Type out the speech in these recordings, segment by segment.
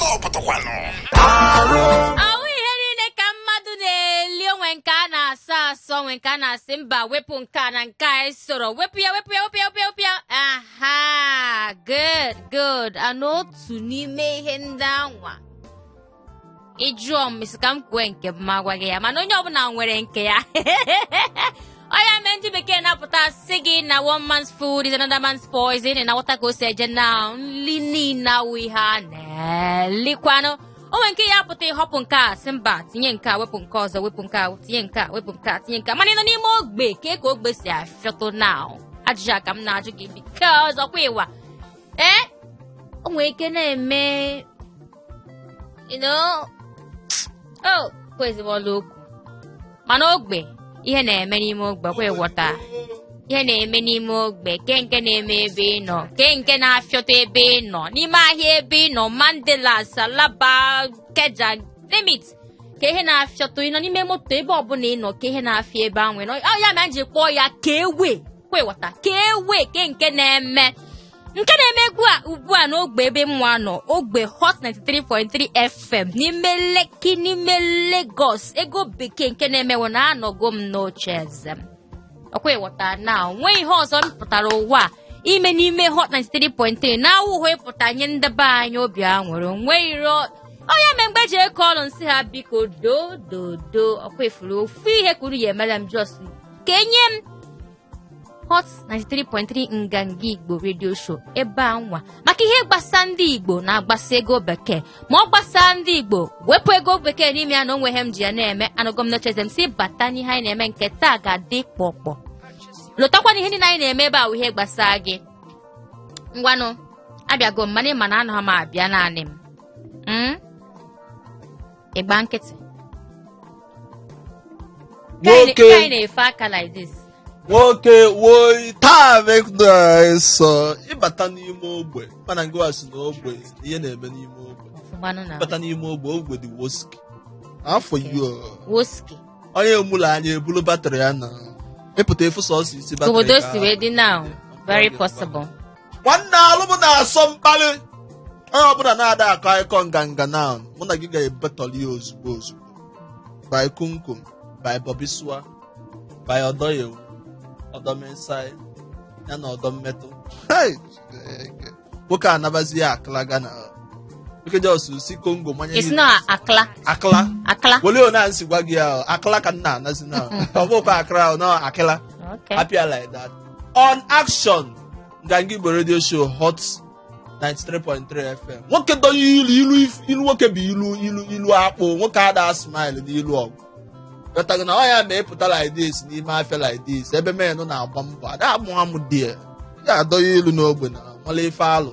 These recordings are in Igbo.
Awi heri ne kamadu de lionwenkana sa sonwenkana simba wepunkana nkai soro wepia. Aha, good. Anotu n'ime ihe ndị anwa. Ijụọ m isi ka m kwuo nke m ma gwa gị ya mana onye ọbụla nwere nke ya. Oya mendi bekee na-apụta sị gị na one man's food is another man's poison na wata ka o si eje na nli niile we ha na-elikwanụ. Onwe nke ya apụta ịhọpụ nke a sị mba tinye nke a wepụ nke ọzọ wepụ nke a tinye nke a wepụ nke a tinye nke a mana ị nọ n'ime ogbe ka ogbe si afịọtụ na ajụjụ a ka m na-ajụ gị because ọkwa ịwa o nwere ike na-eme kwezibọla okwu mana ogbe ihe na-eme n'ime ogbe kwa ịghọta ihe na-eme n'ime ogbe ke nke na-eme ebe ị nọ ke nke na-afịọta ebe ị nọ n'ime ahịa ebe ị nọ Mandela Salaba Keja limit ka ihe na-afịọta ị nọ n'ime moto ebe ọbụla ị nọ ka ihe na-afịa ebe ahụ ya ma nji kpọọ ya ka ewe kwa ịghọta ka ewe ke nke na-eme ugbu a n'ogbe ebe mwa nọ ogbe Hot 93.3 FM n'ime Lekki n'ime Lagos ego bekee nke na-emewo na anọgo m n'oche eze m ọkwa ịghọta na nwe ihe ọzọ m pụtara ụwa ime n'ime Hot 93.3 na awụhụ ịpụta nye ndebe anyị obi aṅụrị onwe iro onye me mgbe ji eke ọrụ nsị ha biko do ọkwa ifuru ofu ihe kwuru ya emere m just ka enye m Hot 93.3 Nganga Igbo radio show ebe anwa maka ihe gbasa ndị Igbo na-agbasa ego bekee ma ọ gbasa ndị Igbo wepụ ego bekee n'ime ya na onwe ha m ji ya na-eme anọgọm n'ocheze m si bata n'ihe anyị na-eme nke taa ga-adị kpọkpọ lụtakwana ihe ndị anyị na-eme ebe ahụ ihe gbasa gị ngwanụ abịago m mana ịma na anọ m abịa naanị m ịgba nkịtị ka anyị na-efe aka like this nwoke woi taa so ịbata n'ime ogbe mana ngị wasị na ogbe ihe na-eme n'ime ogbe ịbata n'ime ogbe dị woski afọ woski onye mụlụ anya ebulu batrị ya na ịpụta efu sọsọ isi batrị obodo si wee dị now very possible nwanne alụmụ na-asọ mkpali onye ọbụla na-ada akọ akụkọ nganga na mụ na gị ga-ebetọli ya ozugbo by kumkum by bobisua by odoyewu ọdọmensai ya na ọdọmmetụ nwoke anabazi ya akla na nwoke jọs si Kongo manye it's not akla wole ona nsi gwa gị ya akla ka nna anazi na ọ bụkwa akra na akla appear like that on action Nganga Igbo radio show Hot 93.3 FM nwoke dọ ilu nwoke bụ ilu akpụ nwoke ada smile n'ilu ọgụ Yọtago na ọ ya ma ịpụta like this n'ime afịa like this ebe menụ na-agba mbọ ada amụ dị ya adọghị ilu n'ogbe na mala ife alụ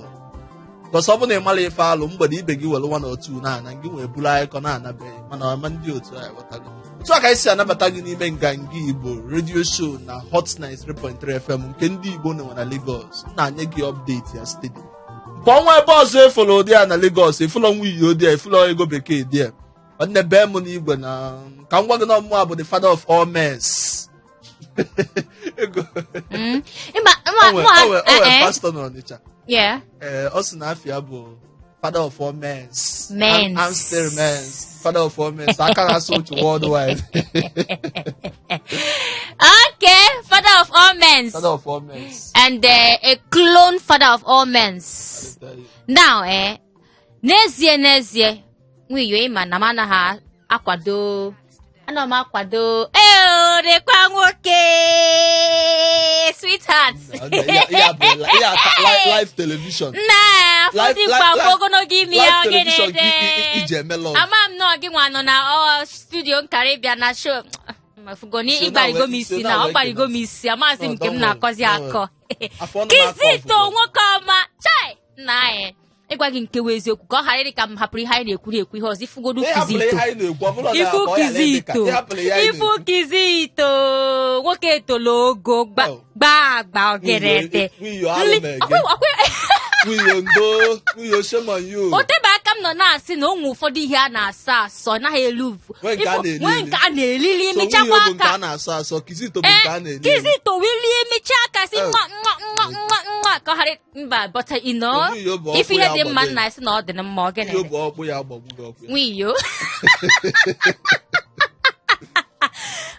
bọsọ ọ bụ na ịmala ife alụ mgbede ibe gị were 1 or 2 na gị nwee buru akụkọ na-anabeghị mana ọma ndị otu anyị ghọtago otu a ka anyị si anabata gị n'ime Nganga Igbo radio show na Hot 93.3 FM nke ndị Igbo nọ na Lagos na-anye gị update ya steady nke ọnwa ebe ọzọ efolo dị ya na Lagos efolo nwa iyi dị ya efolo ego bekee dị ya ọ na-ebe m n'igwe na ka m gwa gị na ọmụma bụ the father of all mens pastor n'Ọnịcha ọ sị na afịa bụ father of all mens I'm still mens father of all mens aka na-asụ otu worldwide okay father of all mens and a clone father of all mens now n'ezie nwiyo ịma na m anaghị akwado ana m akwado dịkwa nwoke sweetheart live television na fọdịkwa ogologo ime ya ama m na gị nwa nọ na studio nkara ịbịa na show mafugoni ịgbarigo m isi na ọ gbarigo m isi amasị m nke m na-akọzi akọ kizito nwoke ọma chai nna anyị ịgwa gị nke wee eziokwu ka ọ ghara ịdị ka m hapụrụ ihe anyị na-ekwuri ekwu ihe ọzọ ifugodu kizito nwoke etolo ogo gba ogerete otebe aka m nọ na-asị na ụmụ ụfọdụ ihe a na-asa asọ naghị elu nwee nke a na-elili mechakwa aka Kizito wilie mecha aka si nwa ka ghara mba bọta ino ife ihe dị mma nna esi na ọ dị mma ọ gịnị nwiyo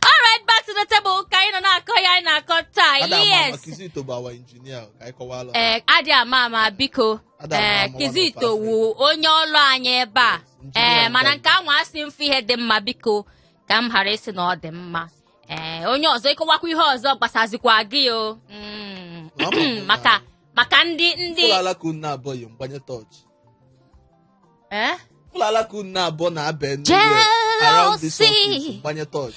alright, back to the table. Kaino na koya na kota. Yes. Kizito ba wa engineer ka ikowala. Adi ama biko. Kizito wu onye olu anyị ebe a. Mana nke anwa asị mfe ihe dị mma biko ka m ghara isi na ọ dị mma. Onye ọzọ ịkọwakwa ihe ọzọ gbasazikwa gị o. Maka ndị Fulala kun na abọ yi mgbanye touch. Fulala kun na abọ na abe ndị around this office mgbanye touch.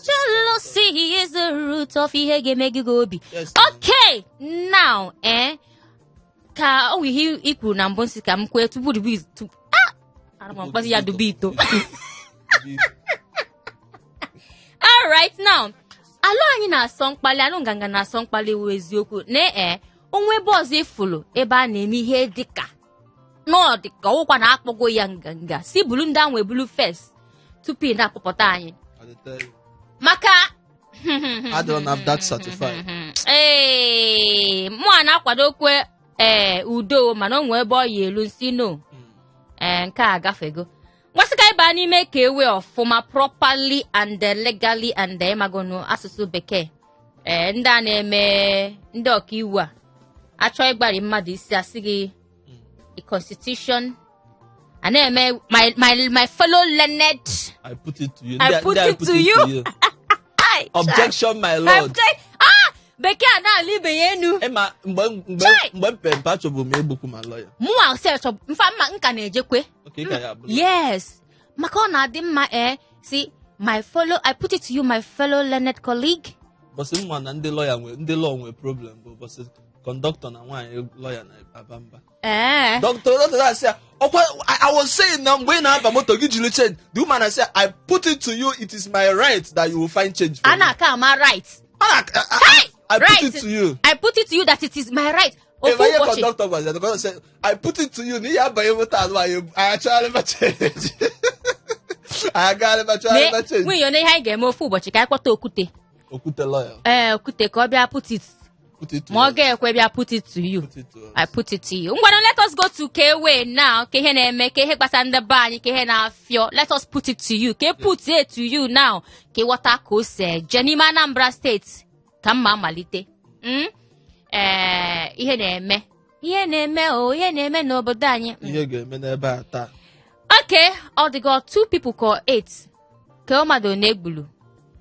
Jealousy is the root of ihe ga-emegi gị obi. Okay, now ka o ihe ikwu na mbụ nsị ka m kwee tupu ya dubi ito. All right, now alụ anyị na-asọ mkpali anụ nganga na-asọ mkpali wụ eziokwu na onwe ebe ọzọ ifulu ebe a na-eme ihe dịka n'ọdịka ọwụkwa na-akpọgo ya nganga si bulu ndị ahụ ebulu first tupu ị na-akpọpụta anyị maka I don't have that certified. Mụ a na-akwadokwe udo mana o nwee ebe ọ yi elu nsi no nke a gafego nwasị ka ịba n'ime ka ewe ọfụma properly and legally and ịmagonu asụsụ bekee ndị a na-eme ndị ọkaiwu a achọ ịgbari mmadụ isi asị gị the constitution and then my fellow learned I put it to you. I put it to you. Objection, my lord. Bekee na libe yenu. Emma mgbe pempa chobu me egboku my lawyer. Mu a se chobu mfa mma nka na ejekwe. Okay, ka ya bulu. Yes. Maka ọ na-adị mma see I put it to you my fellow learned colleague. But mma na ndị law nwe problem but conductor na nwaanyị lawyer na abamba. Doctor say I was saying now when I have motor give you change. The woman I say I put it to you, it is my right that you will find change for me. Anaka my right. I put it to you. I put it to you that it is my right. If I hear conductor was there, the conductor say I put it to you. I actually never change. I never change. When you know how get more food, but you can't Okute lawyer. Okute ka bia put it. Put it to you. I put it to you. Let us go to Kewe now. Kehe na-eme, kehe gbasa ndị be anyị, kehe na-afịọ. Let us put it to you. Ke put it to you now. Ke wata ka o se Jenima Anambra State. Ka mma malite. Ihe na-eme n'obodo anyị. Ihe ga-eme n'ebe a taa. Okay, all the got 2 people call 8. Ke o mmadụ na-egbulu.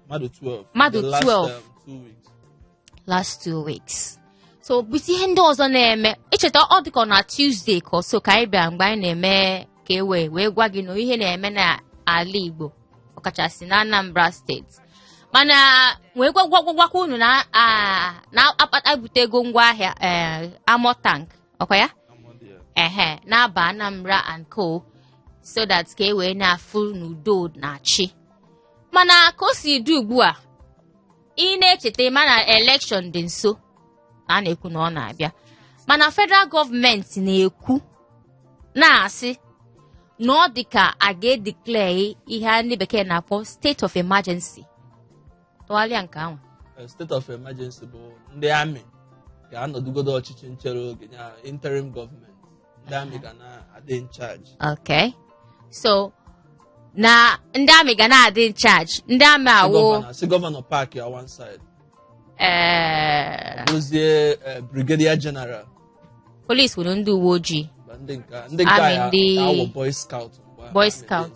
Mmadụ 12. Mmadụ 12. 2 weeks. Last 2 weeks. So, biti ihe ndị ọzọ na-eme. Icheta ọ dịka na Tuesday ka so ka anyị bịa mgbe anyị na-eme ka wee gwa gị na ihe na-eme na ala Igbo ọkachasị na Anambra State. Mana wee gwagwa unu na akpata butego ngwaahịa ammo tank ọkwa ya? Na-aba Anambra and Co. So that ka wee na-afụ n'udo na chi. Mana ka o si dị ugbu a ị na-echeta mana election dị nso a na-ekwu na ọ na-abịa mana federal gọọmenti na-ekwu na-asị na ọ dị ka a ga-declare ihe ndị bekee na-akpọ state of emergency tụgharịa nke ahụ. State of emergency bụ ndị amị ga-anọdụgodo ọchịchị nchere oge ya interim government ndị amị ga na-adị in charge. Okay, so na ndị amị ga na-adị in charge ndị amị awụ si gọvanọ park ya one side dozie brigadier general police wụrụ ndị uwe ojii ndị nke boy scout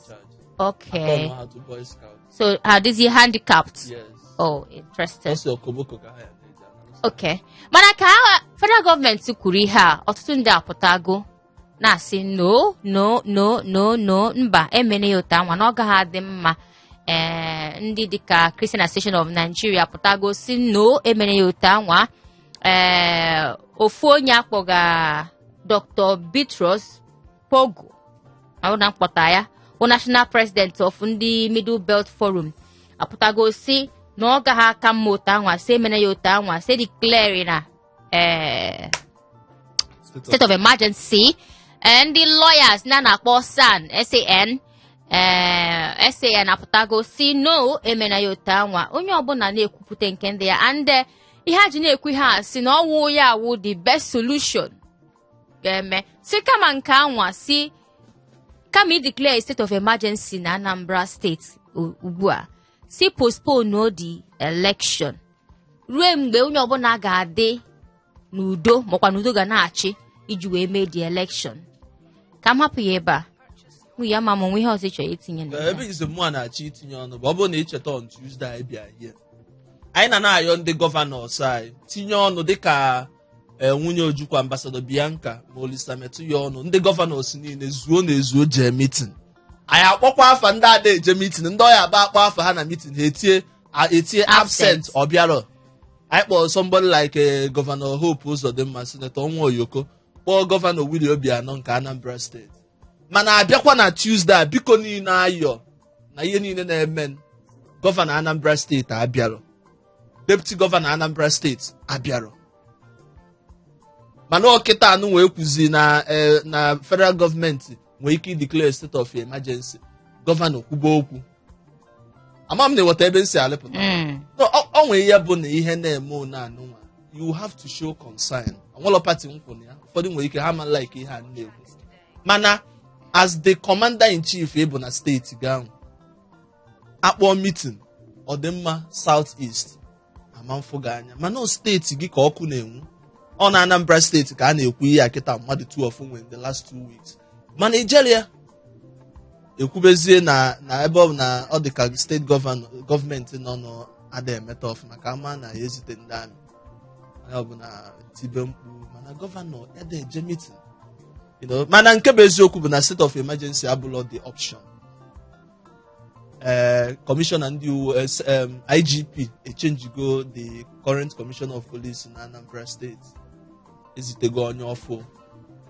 okay so how is he handicapped? Yes. Oh, interesting. Also okoboko ka ha okay mana ka federal government kwuru ihe a ọtụtụ ndị apụtago na-asị no mba emene ya ụta nwa na ọ gaghị adị mma. Ndị dịka Christian Association of Nigeria pụtago si no emene ya ụta nwa. Ofu onye akpọga Dr. Bitrus Pogo ahụ na mkpọta ya o national president of ndị Middle Belt Forum apụtago si na ọ gaghị aka mma ụta nwa si emene ya ụta nwa si declare na state of emergency. And the lawyers na na-akpọ SAN SAN apụtago si no emena ya otu anwa onye ọbụla na-ekwupụta nke ndị ya and ihe a ji na-ekwu ihe a si na ọwụ ya awụ the best solution ga-eme si kama nke anwa si kama declare state of emergency na Anambra State ugbu a si postpone the election ruo mgbe onye ọbụla ga-adị n'udo makwa n'udo ga na-achị iji wee mee the election ka m hapụ ya ebe a mụ ya ma mụ ihe ọzọ chọrọ itinye na ebe izu mụ na-achọ itinye ọnụ bụ ọ bụrụ na ịcheta on Tuesday anyị bịa here anyị na-ayọ ndị gọvanọs anyị tinye ọnụ dịka nwunye Ojukwu ambasadọ Bianca ma Olisa metụ ya ọnụ ndị gọvanọs niile zuo na ezuo jee mitin anyị akpọkwa afa ndị ada eje mitin ndị ọya agba akpọ afa ha na mitin ha etie absent ọ bịarọ anyị kpọrọ somebody like Gọvanọ Hope Uzodimma Senator Nwaoyoko kpọọ Gọvanọ Willie Obianọ nke Anambra State mana abịakwa na Tuesday biko niile ayọ na ihe niile na-eme gọvanọ Anambra State abịarọ deputy gọvanọ Anambra State abịarọ mana ọkịta anụ wee kwuzi na federal gọọmenti nwee ike declare state of emergency gọvanọ kwuba okwu ama m na-eweta ebe nsi alịpụta ọ nwee ihe bụ na ihe na-eme na anụnwa you have to show concern onwelo pati nkwụ ya ụfọdụ nwere ike ha ma like ihe a na-ekwu mana as the commander in chief ịbụ na steeti ga akpọ meeting ọdịmma South East ama mfụ gị anya mana steeti gị ka ọkụ na-enwu ọ na Anambra steeti ka a na-ekwu ihe a kịta mmadụ 2 nwe in the last 2 weeks mana Nigeria ekwubezie na ebe ọ bụ na ọ dị ka steeti gọọmenti nọ n'ada emeta ọfụma ka ama na ya ezite ndị amị ọ bụ na tibe mkpu mana gọvanọ ede eje meeting mana nke bụ eziokwu bụ na state of emergency abụlọ the option commissioner ndị IGP echenjigo the current commissioner of police na Anambra State ezitego onye ọfụ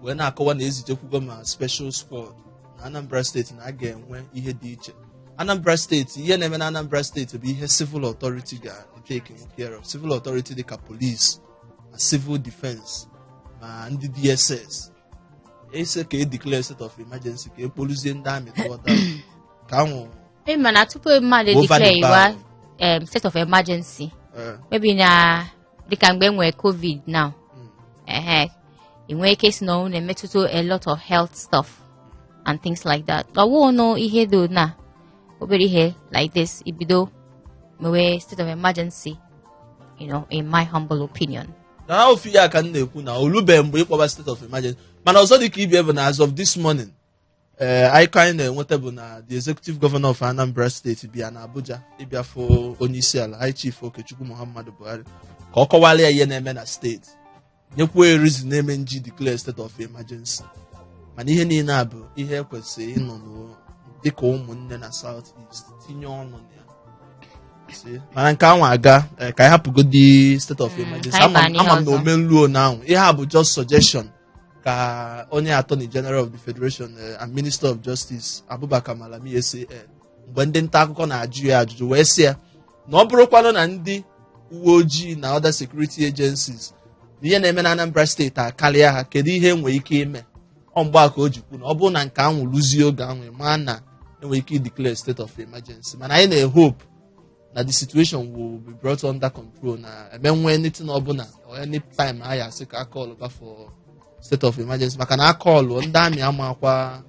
wee na-akọwa na ezitekwugo ma special squad na Anambra State na a ga-enwe ihe dị iche Anambra State ihe na-eme na Anambra State bụ ihe civil authority ga-take care of civil authority dịka police ma civil defense ma ndị DSS ese ka declare state of emergency ka ekpoluzie ndị amị ka anwụ mana tupu mmadụ declare iwa state of emergency maybe na dịka mgbe enwere COVID now enwere ike si na ọ na-emetụta a lot of health stuff and things like that ọwụ no ihe do na obere ihe like this ibido mewe state of emergency in my humble opinion na ofu ya ka m na-ekwu na olube mgbe ịkpọba state of emergency mana ọzọ dị ka ibie bụ na as of this morning anyị ka anyị na-enweta bụ na the executive governor of Anambra State bịa na Abuja ịbịa fụ onye isi ala High Chief Okechukwu Muhammadu Buhari ka ọ kọwara ya ihe na-eme na steeti nyekwuo reason na-eme nji declare state of emergency mana ihe niile a bụ ihe ekwesịrị ịnọ dịka ụmụnne na South East tinye ọnụ na ya mana nke anwa aga ka anyị hapụgodi state of emergency ama m na omenluo na anwụ ihe a bụ just suggestion ka onye attorney general of the federation and minister of justice Abubakar Malami SAN mgbe ndị nta akụkọ na-ajụ ya ajụjụ wee sị ya na ọ bụrụkwanụ na ndị uwe ojii na other security agencies ihe na-eme na Anambra steeti akarịa ha kedu ihe enwere ike ime ọ mgbe ka o jikwu na ọ bụrụ na nke anwụ lụzie oge anwụ ma na enwere ike declare state of emergency mana anyị na-ehope na the situation will be brought under control na eme nwee anything ọbụla or any time anyị asị ka aka ọlụga for state of emergency maka na aka ọlụ ndị amị amakwa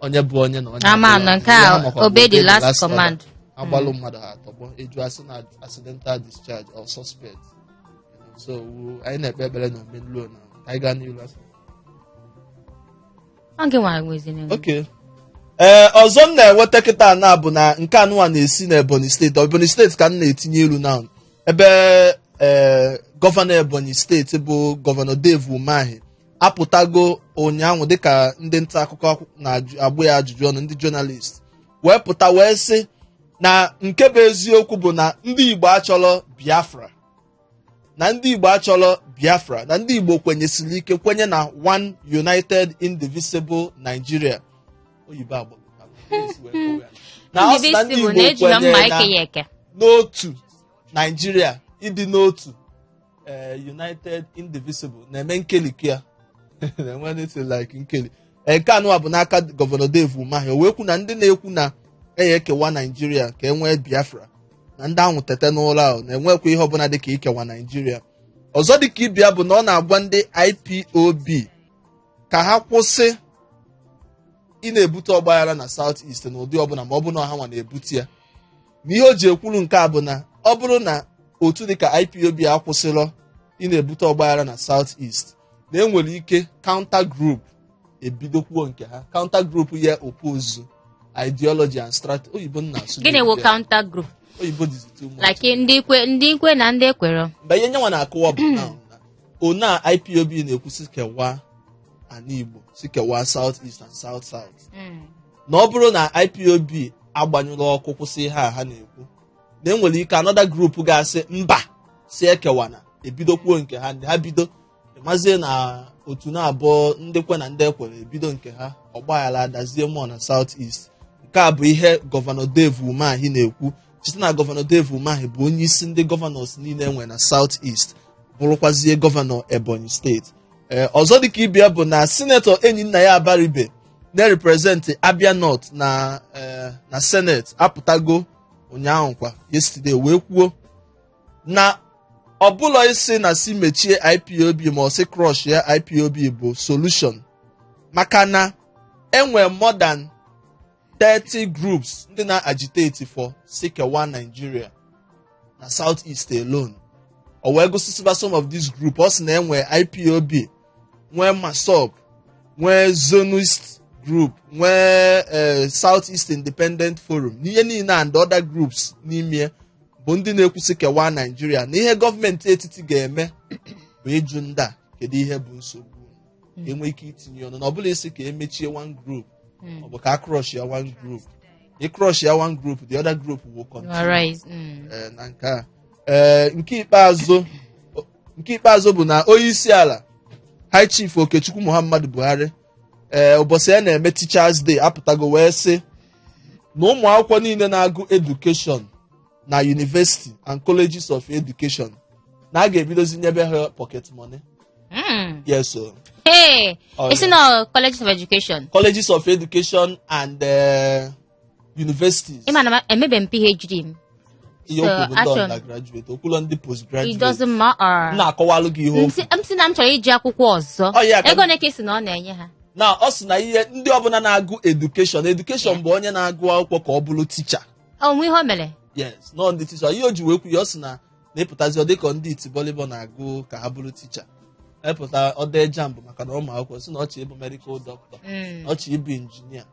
onye bụ onye na onye ama na nke a obey the last command agbalụ mmadụ ha atọgbọ eju asị na accidental discharge or suspect so anyị na-ekpe ekpere na omenluo na anyị gaa n'ihu okay ọzọ m na-enweta kịta na bụ na nke anụnwa na-esi na Ebonyi steeti Ebonyi steeti ka m na-etinye elu na ebe gọvanọ Ebonyi steeti bụ gọvanọ Dave Umahi apụtago ụnyaahụ dịka ndị nta akụkọ na-agbụ ya ajụjụ ọnụ ndị journalist wee pụta wee sị na nke bụ eziokwu bụ na ndị Igbo achọrọ Biafra na ndị Igbo achọrọ Biafra na ndị Igbo kwenyesiri ike kwenye na one united indivisible Nigeria oyibo agba na ndị Igbo kwenye na n'otu Nigeria ịdị n'otu united indivisible na-eme nkelike ya na-enwe anything like nkeli. Nke anụ bụ n'aka gọvanọ Dave Umahi, o wee kwu na ndị na-ekwu na ekewa Naijiria ka enwee Biafra na ndị ahụ tete n'ụlọ ahụ na-enwekwa ihe ọbụla dịka ikewa Naijiria. Ọzọ dịka ibia bụ na ọ na-agwa ndị IPOB ka ha kwụsị ị na-ebute ọgbaghara na South East n'ụdị ọbụla ma ọ bụ na ọha nwa na-ebute ya. Na ihe o ji ekwuru nke a bụ na ọ bụrụ na otu dịka IPOB akwụsịrọ ị na-ebute ọgbaghara na South East, na enwere ike counter group ebidokwuo nke ha. Counter group ya oppose ideology and strategy. Oyibo nna asụ. Gịnị wụ counter group? Oyibo dizi too much. Like ndị ikwe na ndị ekwere. Mgbe ihe nyanwa na-akụwa bụ na ona IPOB na-ekwu si kewa ana Igbo, si kewa South East and South South. Na ọ bụrụ na IPOB agbanyụrụ ọkụ kwụsị ihe a ha na-ekwu, na enwere ike another group ga-asị mba si ekewana ebidokwuo nke ha. Ndị ha bido mazie na otu na-abụọ ndị kwe na ndị ekwere ebido nke ha, ọgbaghara adazie mmụọ na South East. Nke a bụ ihe gọvanọ Dave Umahi na-ekwu. Site na gọvanọ Dave Umahi bụ onye isi ndị gọvanọs niile enwe na South East, bụrụkwazie gọvanọ Ebonyi steeti. Ọzọ dịka ibia bụ na sinetọ Enyinaya Abaribe na-represent Abia North na Senate apụtago ụnyaahụ kwa yesterday wee kwuo na ọbụla isi na si mechie IPOB ma ọ sị crush ya IPOB bụ solution, maka na enwe more than 30 groups ndị na-agitate for sikewa Nigeria na South East alone. O wee gosisiba some of these groups. Ọ sị na enwe IPOB, nwee MASOB, nwee Zonist group, nwee South East Independent Forum, n'ihe niile and other groups n'ime bụ ndị na-ekwu sikewa Nigeria. Na ihe gọọmenti etiti ga-eme bụ ịjụ ndị a kedu ihe bụ nsogbu, enwe ike itinye ọnụ na ọbụla isi ka emechie one group ọ bụ ka a crush ya one group. I crush ya one group, the other group will continue. Na nke a nke ikpeazụ bụ na onye isi ala High Chief Okechukwu Muhammadu Buhari ụbọchị ya na-eme Teachers Day apụtago wee sị na ụmụ akwụkwọ niile na-agụ education na university and colleges of education na a ga-ebidozi nyebe ha pocket money. Yes, sir. Hey, it's not colleges of education. Colleges of education and universities. Maybe PhD. So, undergraduate, ndị postgraduate. It doesn't matter. Na-akọwalụ gị ihe okwu. I'm chọrọ iji akwụkwọ ọzọ. Ego na kesi na ọ na-enye ha. Na ọ sị na ihe ndị ọbụla na-agụ education bụ onye na-agụ akwụkwọ ka ọ bụrụ teacher. Ihe o mere. Yes, no ndị teacher. Ihe o ji wee kwu ya ọ sị na na-epụtazi ọ dịka ndị itibolịbọ na-agụ ka ha bụrụ teacher. Epụta ọdee jambụ maka na ụmụ akwụkwọ si na ọchị ịbụ medical doctor, ọchị ịbụ injinia,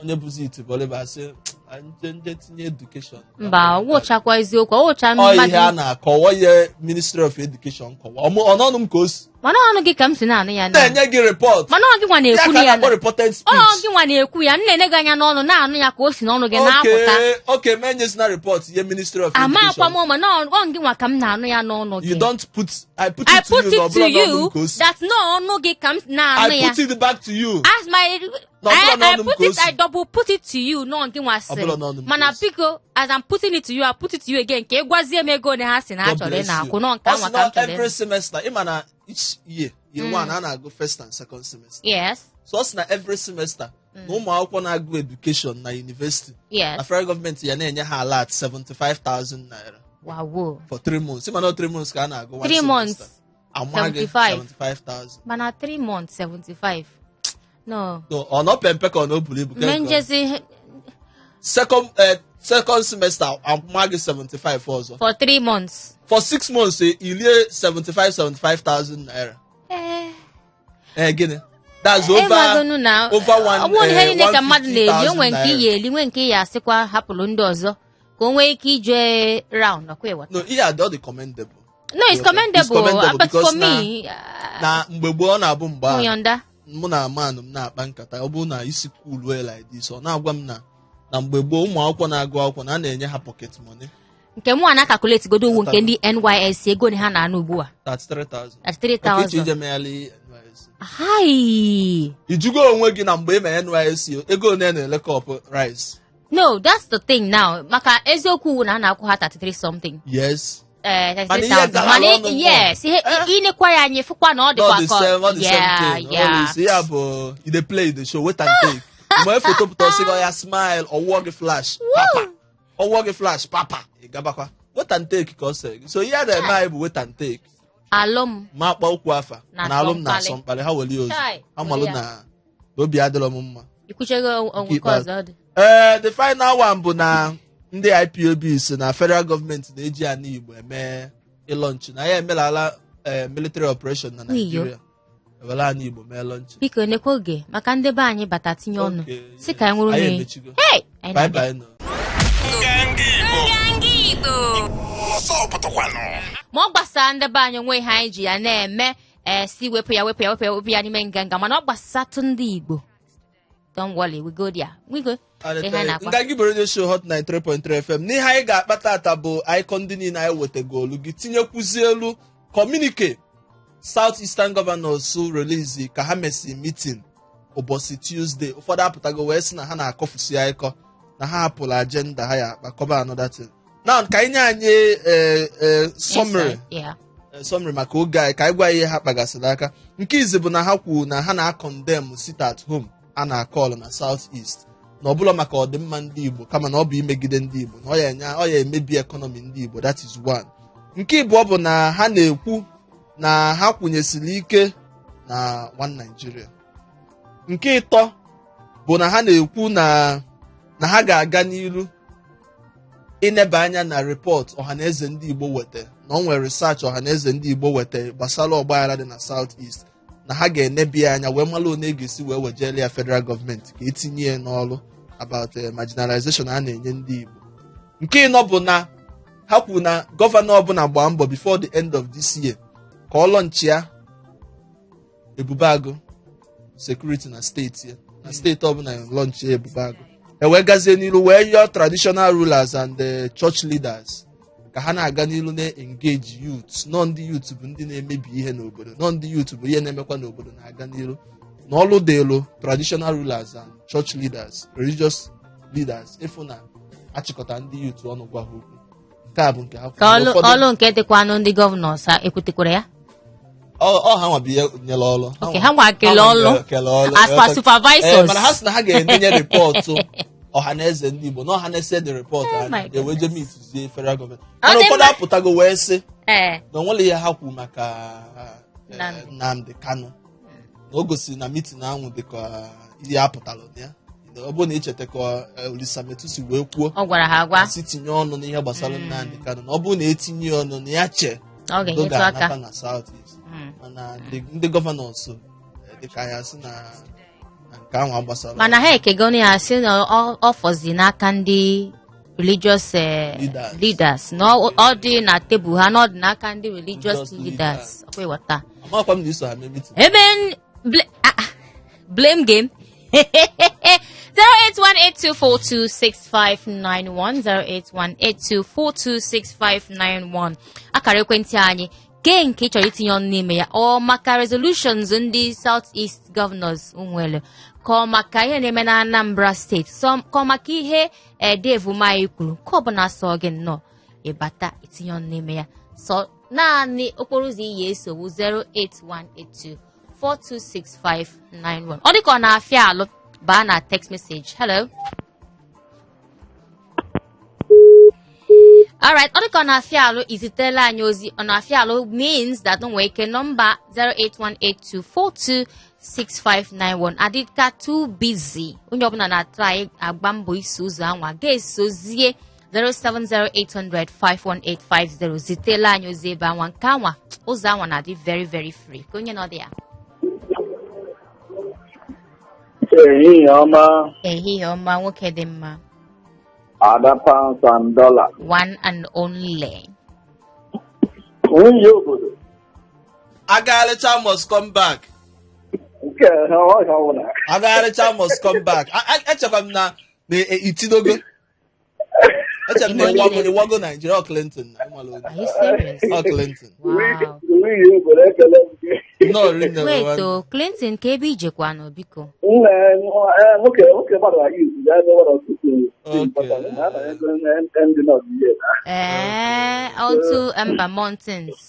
onye bụzi itibolịbọ asị nje tinye education. Mba, wụchakwa eziokwu, wụcha mmadụ. Ọ ihe a na-akọwa ihe Ministry of Education kọwa. Ọnọnụ m ka o si. Mana ọnụ gị ka m si na-anụ ya na-enye gị report. Mana ọ gị nwa na-ekwu ya na. Ọ gị nwa na-ekwu ya, nne gị anya n'ọnụ na-anụ ya ka o si n'ọnụ gị na-apụta. Okay, menyezina report ihe Ministry of Education. Amakwa m mana ọ gị nwa ka m na-anụ ya n'ọnụ gị. You don't put I put it to you. That's no ọnụ gị ka m na-anụ ya. I put it back to you. As my I double put it to you, no gị nwa sị. Mana biko, as I'm putting it to you, I put it to you again. Ka ịgwazie m ego na ha si na achọrọ na-akwụ nọ nke nwa ka m chọrọ. Every semester, ịma na each year one a na-agụ first and second semester. Yes. So ọ sị na every semester na ụmụ akwụkwọ na-agụ education na university. Yes. Na federal government ya na-enye ha alert 75,000 naira. Wow. For 3 months. Ịma na 3 months ka a na-agụ 3 months. 75,000. Mana 3 months 75. No. No, ọ nọ pempe ka ọ na buru ibu. Menjezi second semester amagị 75 ọzọ. For 3 months. For 6 months ilie 75,000 naira. Gịnị? That's over 150,000 ka mmadụ na-eli onwe nke iyi eli nwe nke ya asịkwa hapụrụ ndị ọzọ ka o nwee ike ije round ọkwa ịwata. No, ihe adọ dị commendable. No, it's commendable, but for me na mgbe gboo ọ na-abụ mgbe a mụ na manụ m na-akpa nkata ọ bụrụ na isi cool well like this ọ na-agwa m na mgbe gboo ụmụ akwụkwọ na-agụ akwụkwọ na a na-enye ha pocket money. Nke mụ na calculate godo ugwu nke ndị NYSC ego ha na-anụ ugbu a. 33,000. Hi. Ijugo onwe gị na mgbe ị mere NYSC ego one na-ele cup rice. No, that's the thing now. Maka eziokwu na a na-akwụ ha 33 something. Yes. 33,000 yes inekwa ya anyị fụkwa na ọ dịkwa ya bụ ide play the show wait and take mgbe foto pụta ọsịgọ ya smile ọwụọ gị flash papa ị gabakwa wait and take ka ọ sị so ihe a na-eme anyị bụ wait and take alụm ma akpa okwu afa na alụm na asọ mkpali ha weli ozu amalụ na obi adịrọ m mma the final one bụ na ndị IPOB si na federal gọọmenti na-eji ana Igbo eme ịlọnchi na ya emelala military operation na Nigeria ewela ana Igbo mee lọnchi biko nekwa oge maka ndị be anyị bata tinye ọnụ si ka anyị nwụrụ ma ọ gbasara ndị be anyị onwe ha anyị ji ya na-eme si wepụ ya n'ime nganga mana ọ gbasatụ ndị Igbo don't worry we go there Ngagi Radio Show Hot 93.3 FM n'ihe anyị ga-akpata ata bụ icon ndị niile anyị wetagolu gị tinyekwuzi elu communique South Eastern Governors release ka ha mesi meeting ụbọchị Tuesday ụfọdụ apụtago wee sị na ha na-akọfusi ịkọ na ha hapụrụ agenda ha ya akpakọba another thing now ka anyị nye anyị summary maka oge anyị ka anyị gwa ihe ha kpagasịrị aka nke izi bụ na ha kwuru na ha na-condemn sit at home a na-akọlụ na South East na ọbụla maka ọdịmma ndị Igbo kama na ọ bụ imegide ndị Igbo na ọ ya emebi ekọnọmi ndị Igbo that is one. Nke ịbụọ bụ na ha na-ekwu na ha kwụnyesiri ike na one Nigeria. Nke ịtọ bụ na ha na-ekwu na ha ga-aga n'iru ineba anya na report ọhaneze ndị Igbo weta na ọ nwere research ọhaneze ndị Igbo weta gbasara ọgbaghara dị na South East na ha ga-enebi anya wee mara one ga-esi wee wejele ya federal gọọmenti ka etinye ya n'ọrụ about marginalization a na-enye ndị Igbo. Nke ịnọ bụ na ha kwuru na gọvanọ ọbụla gbaa mbọ before the end of this year ka ọ lọnchịa Ebubeagụ security na steeti ya na steeti ọbụla lọnchịa Ebubeagụ wee gazie n'ilu wee yọọ traditional rulers and the church leaders ka ha na-aga n'ilu na-engage youth nọ ndị youth bụ ndị na-emebi ihe n'obodo nọ ndị youth bụ ihe na-emekwa n'obodo na-aga n'ilu n'ọlụ dị elu traditional rulers and church leaders religious leaders ịfụ na achịkọta ndị youth ọnụ gwa ha okwu nke a bụ nke ha ọlụ nke dịkwanụ ndị gọvanọs ha ekwutekwara ya ha nwa bụ ihe nyere ọlụ ha nwa kele ọlụ as per supervisors mana ha sị na ha ga-enye rịpọtụ ọhaneze ndị Igbo na ọhaneze dị rịpọtụ eweje mitizie federal gọọmenti mana ụfọdụ apụtago wee sị na onwere ihe ha kwuru maka Nnamdi Kanu na o gosiri na mitin ahụ dịka ihe apụtara ya ọ bụrụ na icheta ka Olisa Metusi wee kwuo ọ gwara ha agwa si tinye ọnụ n'ihe gbasara Nnamdi Kanu na ọ bụrụ na etinye ọnụ na ya che ọ ga-enyetụ aka na South East mana ndị gọvanọs dịka ya sị na nke ahụ agbasara mana ha ekegonu ya sị na ọ fọzi n'aka ndị religious leaders na ọ dị na tebụl ha na ọ dị n'aka ndị religious leaders ọkwa ịghọta amakwa m na iso ha mee meeting ebe blame game 08182426591 akara ekwentị anyị kee nke ị chọrọ itinye ọnụ n'ime ya ọ maka resolutions ndị South East Governors nwere ka ọ maka ihe na-eme na Anambra steeti ka ọ maka ihe Dave Umahi kwuru ka ọ bụ na asọ gị nnọọ ịbata itinye ọnụ n'ime ya sọ naanị okporo ụzọ iyi esowu 08182426591 ọ dịka ọ na-afịa alụ baa na text message hello alright ọ dịka ọ na-afịa alụ izitela anyị ozi ọ na-afịa alụ means that nwee ike nọmba 08182426591 adịka too busy onye ọbụla na-atrai agba mbọ iso ụzọ anwa ga-esozie 07080051850 zitela anyị ozi ebe anwa nke anwa ụzọ anwa na-adị very very free ka onye nọ dị ya ehihie ọma nwoke dị mma Ada pounds and dollars. One and only. Nwunye obodo. Agaricha must come back. Nke ha na. Agaricha must come back. Echekwa m na itidogo. Echekwa m na iwago Nigeria Clinton. Are you serious? Clinton. Wow. Nwunye obodo ekele m. No, rinne. Wait, Clinton ka ebe ijekwa no biko. Nwoke gbara izu ya ebe gbara ọtụtụ ndị nọọsụ ihe Otu Ember Mountains.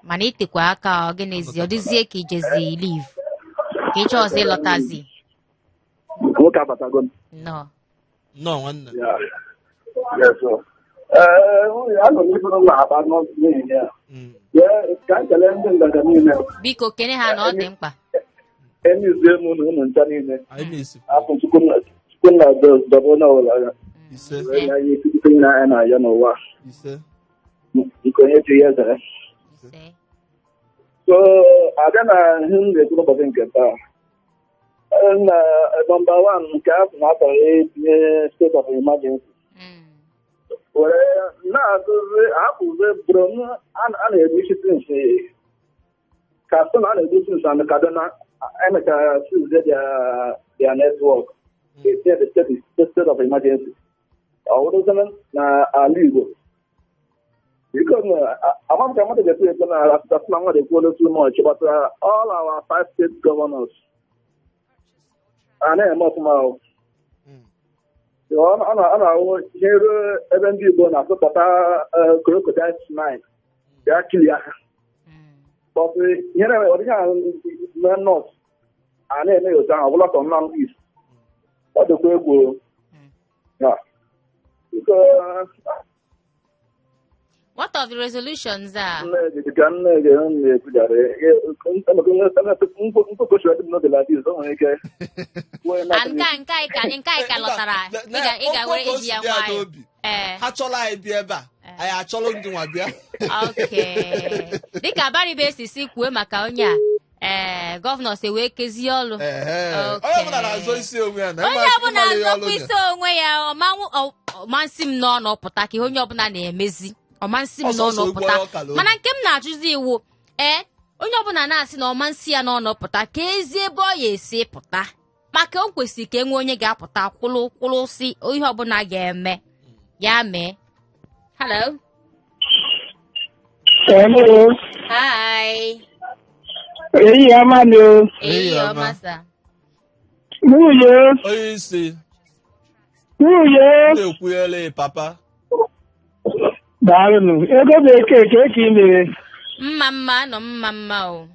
Mana itekwa aka ọ gịnịzi ọ dịzie ka ijezi live. Ka ịchọ ọzọ ịlọtazi. nwoke abatago No. No, nwanne. Anọ m ifuru ụlọ akpa n'ọsụ n'ihi ya ka m kelee ndị ndanda niile Biko kene ha na ọ dị mkpa. emizie m na ụmụ ncha niile Anyị na-esi. afọ chukwu na dọba onye ọbụla ya Ise. na ihe ikike na ya na ya n'ụwa Ise. nke onye ji ya zere Ise. so abịa na ihe m na-ekwu n'ụbọchị nke taa na nọmba 1 nke afọ na-akpọrọ etinye state of emergency were na-azụzi akụzi bụrụ a na-edochite nsi Katsina a na-edochi nsi and Kaduna emechara sizie their network the state of emergency ọ bụrụzina na ala Igbo biko amam ka mmadụ ga-ekwu ekwe na Katsina mmadụ ekwuola too much gbasara all our 5 state governors a na-eme ọfụma ọ na-ahụ ihe ruo ebe ndị Igbo na-asụpụta crocodile smile ya kili aka ihe na-eme ọdịcha na nọt a na-eme otu ahụ ọbụla sọ nna East ọ dịkwa egwu What of the resolutions are? ka nne na-ekwujara mkpokochi dị n'oge ladis o nwere ike Nke ka lọtara ị ga-were eji ya nwayọ. Ha chọrọ anyị bịa ebe a anyị achọrọ ndị nwa bịa. Okay. Dịka Baribe si kwuo maka onye a gọvanọ si wee kezie ọlụ. Onye ọbụla na-azọ isi onwe ya na onye ọbụla na-azọkwa isi onwe ya ọmansị m n'ọnụ pụta ka ihe onye ọbụla na-emezi ọmansị m n'ọnụ pụta mana nke m na-ajụzi iwu onye ọbụla na-asị na ọmansị ya n'ọnụ pụta ka ezi ebe ọ ya esi pụta maka o kwesịrị ka enwe onye ga-apụta kwụrụ si ihe ọbụla ga-eme ya mee. Hello. Hello. Hi. Eyi amalo. Eyi ọmasa. Nwunye. Onye isi. Nwunye. Na-ekwughele papa. Daalụnụ. Ego bekee ka eke imere. Mma nọ mma o.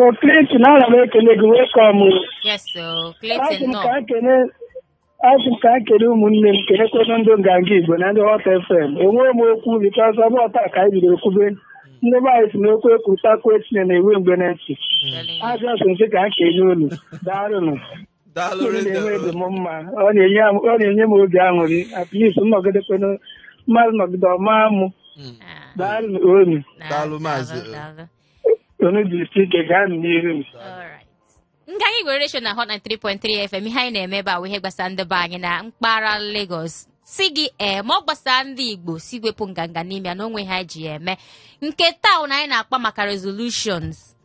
O Clinton ana m ekele gị welcome. Yes o Clinton nọ. Asị m ka nkele ụmụnne m kelekwana ndị nganga Igbo na ndị Hot FM. Enweghị m okwu bikọs ọ bụ ọta ka anyị bidoro kwube ndị be anyị si n'okwu ekwutakwu etinye na-ewe mgbe na ntị. Ajọ sị nsị ka nkele unu. Daalụnụ. Na-enwe ebe m mma. Ọ na-enye m obi aṅụrị. At least nnọgidekwana mmadụ nọgide ọma mụ. Daalụ unu. Daalụ maazị. Unu dị ike gaa n'ihu. Nke anyị gwere reshọn na Hot 93.3 FM ihe anyị na-eme ebe a ihe gbasara ndị be anyị na mpaghara Lagos si gị ma ọ gbasara ndị Igbo si wepụ nganga n'ime ya na onwe ha ji eme nke taa na anyị na-akpa maka resolutions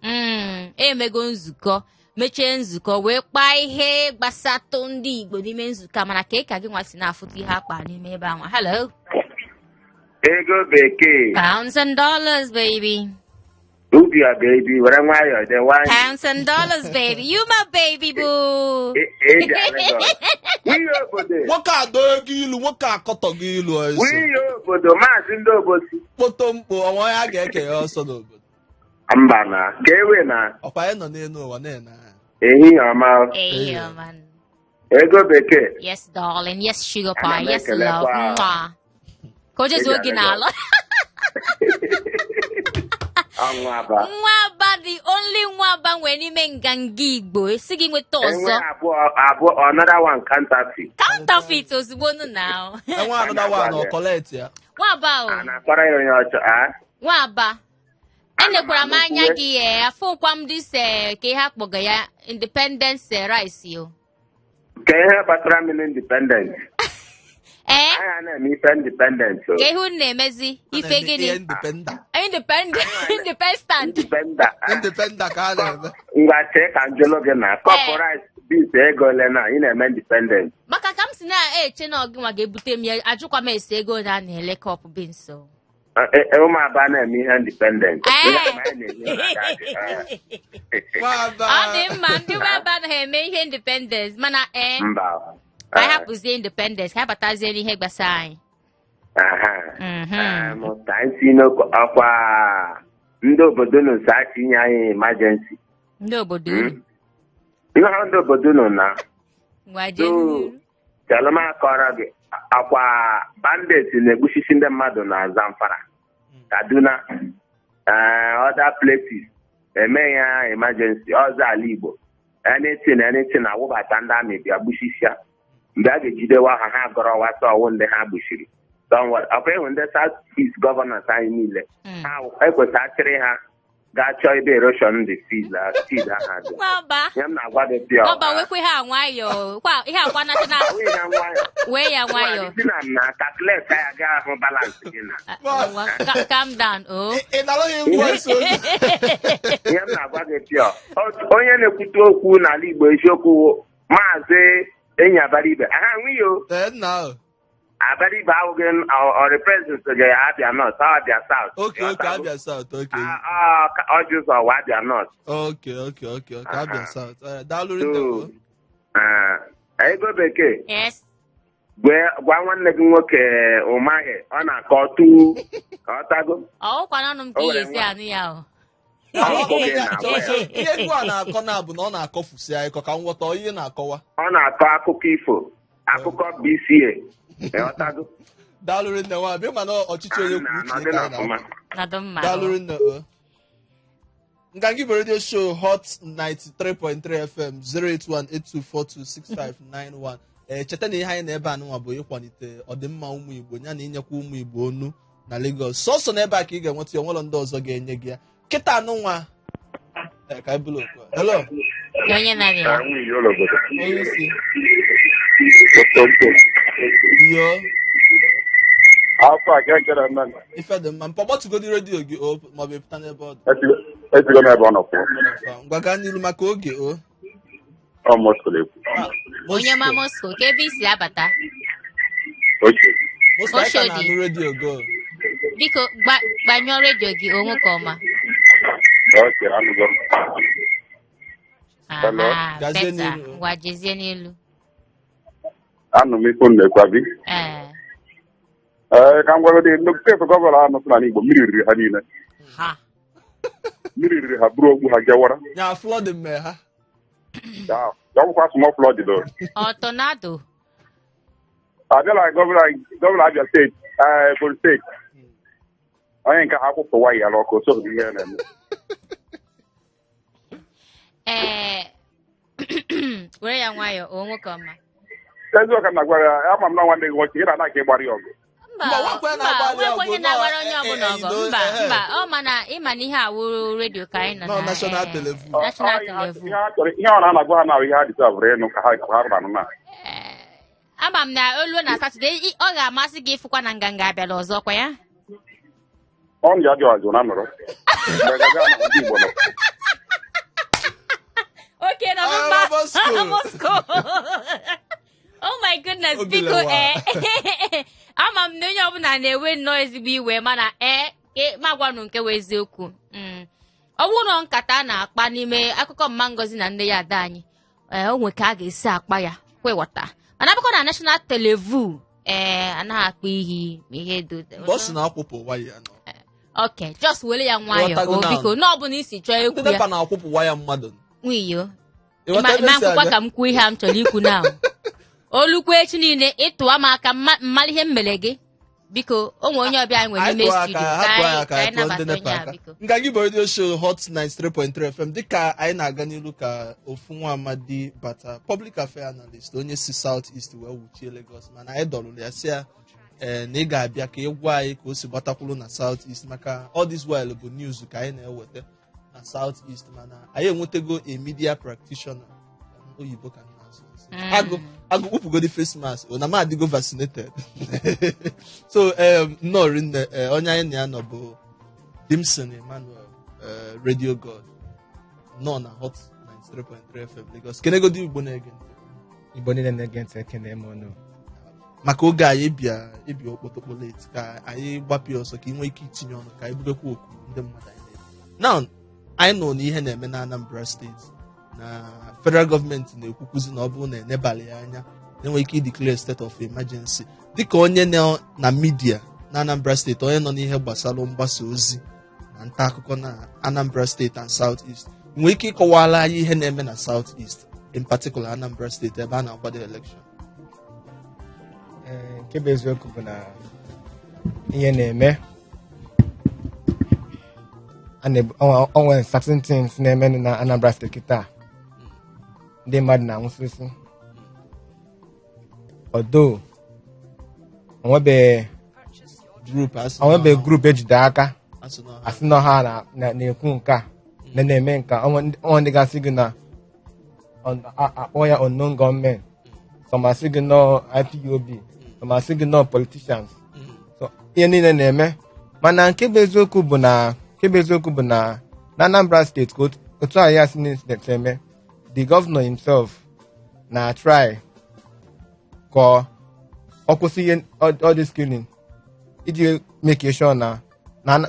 emego nzukọ mechie nzukọ wee kpaa ihe gbasatụ ndị Igbo n'ime nzukọ mana ka gị nwa si na-afụta ihe akpa n'ime ebe ahụ. Hello. Ego bekee. Pounds and dollars, baby. Ubia baby, where am I? The one. Pounds and dollars, baby. You my baby boo. Nwoke adọ gị ilu, nwoke akọtọ gị ilu ọsọ. Wiyo obodo maazị ndị obosi. Kpoto mkpo ọnwa ya ga-eke ya ọsọ n'obodo. Mba na, ka ewe na. Ọkwa anyị nọ n'elu ụwa na-ene ha. Ehihie ọma. Ehihie ọma. Ego bekee. Yes, darling. Yes, sugar pie. Yes, love. Mwah. Ko Jesu gị na-alọ. Nwaba, the only nwaba nwere n'ime nganga Igbo esi gị nweta ọzọ. Abụọ another one counterfeit. Counterfeit ozugbo nụ na. Enwe another one ọ collect ya. Nwaba o. Na-akpara ya onye ọchọ Nwaba. Enekwara m anya gị afụkwa m dịse ka ihe akpọga ya Independence Rice o. Ka ihe kpatara m independence. Anya na-eme ife independence o. Ka ihu na-emezi ife gịnị? Independent ka a na-eme. Ngwa chee ka njụlụ gị na corporate bis ego ole na ị na-eme independent. Maka ka m si na-eche na ọgị nwa ga-ebute m ya ajụkwa m ese ego na na-ele kọp beans o. ụmụaba na-eme ihe independent. Ọ dị mma ndị ụmụaba na-eme ihe independence mana mba anyị hapụzie independence ka anyị batazie n'ihe gbasara anyị. ka anyị si n'ọkwa ndị obodo nọ nso atinye anyị emergency. Ndị obodo ihe ndị obodo nọ na gwaje Chalụma kọrọ gị akwa bandits na-egbuchisi ndị mmadụ na Zamfara, Kaduna, other places. Eme ya emergency ọzọ ala Igbo anything awụbata ndị amị bịa gbuchisia mgbe a ga-ejidewa ha gọrọ wasa ọwụ ndị ha gbuchiri. Ọkwa ịhụ ndị South East gọvanọs anyị niile ha ekwesị achịrị ha gaa chọọ ebe eroshon dị fees ha dị. Ya m na-agwa gị pịọ wekwe ha nwayọọ ihe akwa national wee ya nwayọọ na calculate ya gaa ahụ balance gị na calm down. Ihe m na-agwa gị pịọ onye na-ekwute okwu n'ala Igbo eziokwu Maazị Enyi Abaribe aha nwunye Abaribe ahụghị ọ represent Abia North, Abia South. Okay, Abia South, okay. Ọ jụzọ ọwa Abia North. Okay, Abia South. Daalụ rinne. Ego bekee. Yes. Gwa nwanne gị nwoke Umahi ọ na-akọ tu ka ọ tago. Ọkwa n'ọnụ m ka ihe esi anụ ya o. Ihe egwu a na-akọ na-abụ na ọ na-akọfusi anyị ka nghọta ihe na-akọwa. Ọ na-akọ akụkọ ifo, akụkọ BCA. Daalụ rinne nwa bịa mana ọchịchị onye kwuo uche ka anyị na-akọ. Daalụ rinne. Nganga Igbo Radio Show Hot 93.3 FM 08182426591. Cheta na ihe anyị na-ebe a nụnwa bụ ịkwalite ọdịmma ụmụ Igbo ya na inyekwa ụmụ Igbo onu na Lagos. Sọsọ n'ebe a ka ị ga-enweta ya onwere ndị ọzọ ga-enye gị ya. Kịta anụnwa ka anyị bụrụ okwu. Hello. Onye na-abịa. Onye isi. Yo. Afọ a ga-ekere mmadụ. Ife dị mma. Mpọgbọtugodi redio gị ma ọ bụ epụta n'ebe ọ dị. Etigo n'ebe ọ nọkwa. Ngwa gaa n'ilu maka oge o. Ọ Moscow ekwu. Onye ma Moscow ka ebe isi abata. Moscow anyị ka na-anụ redio go. Biko gbanyụọ redio gị onwe ka ọma. Gazie n'ilu. Ngwa jezie n'elu. Anụ m ikwu na-ekwa bi. Ka m gwara gị steeti gọvanọ ahụ nọ n'Igbo mmiri riri ha niile. Mmiri riri ha bụrụ ogbu ha gawara. Ya flood mme ha. Ya ọgwụkwa small flood do. Tornado. Abịala gọvanọ Abia steeti, Ebonyi steeti. Onye nke ha kwụpụ waya ala ọkụ so ihe na-eme. Were ya nwayọọ onwe ka ọma. Eziokwu na gwara ya ama m na nwanne gị nwoke ị na-anaghị ịgbara ya ọgụ. Onye na-agbara onye ọbụla ọgụ. Mba, ọ mana ịma na ihe awụrụ redio ka anyị nọ na National Television. Ihe ọ na-agwa ha na ihe ha dịtavụrụ ịnụ ka ha ranụ na. Ama m na olu na Satọde ọ ga-amasị gị ịfụkwa na nganga abịala ọzọ kwa ya. Ọ ndị ajọ ajọ na nọrọ. Okay, na Moscow. Oh my goodness, biko ama m na onye ọbụla na-ewe nnọọ ezigbo iwe mana ma gwanụ nke wee eziokwu. Ọ bụrụ na nkata a na-akpa n'ime akụkọ Mma Ngozi na nne ya ada anyị o nwe ka a ga-esi akpa ya kwewọta mana abụkọ na National Television anaghị akpa ihe do bọs na-akwụpụ waya nọ. Okay, just were ya nwayọọ biko na ọ bụ na isi chọọ ekwu ya. Ndị na-akwụpụ waya mmadụ. Nwiyo ịma nkwụkwa ka m kwuo ihe a m chọrọ ikwu na olukwu echi niile ịtụwa m aka mmalụ ihe m mere gị biko o nwere onye ọbịa anyị nwere n'ime studio ka anyị nabata onye a biko. Nganga Igbo Radio Show Hot 93.3 FM dịka anyị na-aga n'ilu ka ofu nwa amadi bata public affairs analyst onye si South East wee wuchie Lagos mana anyị dọrọ ya si ya na ị ga-abịa ka ị gwa anyị ka o si gbatakwuru na South East maka all this while bụ news ka anyị na-eweta na South East mana anyị enwetego a media practitioner oyibo ka agụ kpụpụgodi face mask na m adịgo vaccinated so nnọọ rinne onye anyị na ya nọ bụ Dimson Emmanuel Radio God nọ na Hot 93.3 FM Lagos kenegodi Igbo na-ege Igbo niile na-ege ntị ekene m ọnụ maka oge anyị ịbịa okpotokpo late ka anyị gbapụ ọsọ ka ị nwee ike itinye ọnụ ka anyị bugekwa oku ndị mmadụ anyị na anyị nọ n'ihe na-eme na Anambra steeti na federal gọọmenti na-ekwukwuzi na ọ bụrụ na enebalị ya anya enwere ike ideclare state of emergency dịka onye nọ na midia na Anambra steeti, onye nọ n'ihe gbasara mgbasa ozi na nta akụkọ na Anambra steeti and South East, nwere ike ịkọwala anyị ihe na-eme na South East in particular Anambra steeti ebe a na-akwado election. Nke bụ eziokwu bụ na ihe na-eme onwe certain things na-eme na Anambra steeti taa, ndị mmadụ na-anwụsịsị odo onwebe grup ejide aka asị na ha na-ekwu nke a na-eme nke onwe ndị gasị gị na akpọ ya unknown gọọmenti, sọmasị gị nọ IPOB, sọmasị gị nọ politicians, so ihe niile na-eme. Mana nke bụ eziokwu bụ na na Anambra steeti ka otu ahụ ya si na-eme, the governor himself na try ka ọ kwụsị ihe all this killing iji make sure na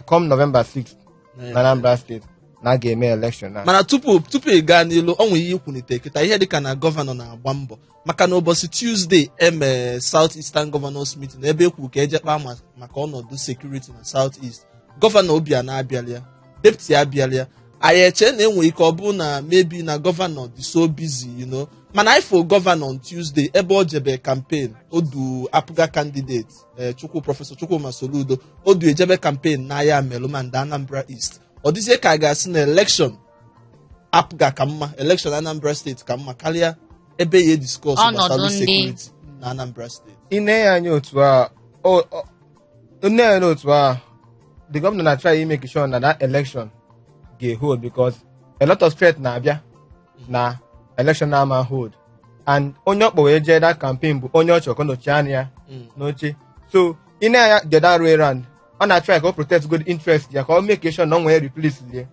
come November 6th na Anambra steeti na a ga-eme election na. Mana tupu ị gaa n'ilu, ọ nwere ihe ikwunite kịta ihe dịka na gọvanọ na-agba mbọ maka na ụbọchị Tuesday eme South Eastern Governors Meeting ebe e kwuru ka eje kpaa maka ọnọdụ security na South East. Gọvanọ Obianọ abịalịa, deputy abịalịa, anyị eche na enwere ike ọ bụrụ na maybe na gọvanọ dị so busy, mana ifo gọvanọ on Tuesday ebe o jebe campaign odu apụga candidate Prọfesọ Chukwuma Soludo odu ejebe campaign na ya Melumanda Anambra East. Ọ dịzie ka a ga-asị na election apụga ka mma, election Anambra steeti ka mma karịa ebe ya discuss gbasara security na Anambra steeti. Ine ya anya otu a the governor na try to make sure that election get hold, because a lot of threat na-abịa na election na hold, and onye ọkpọ wee jee that campaign bụ onye ọchọ konochi anya n'oche. So ine ya the other way around, ọ na-try ka o protect good interest ya ka o make sure na ọ nwee replace ya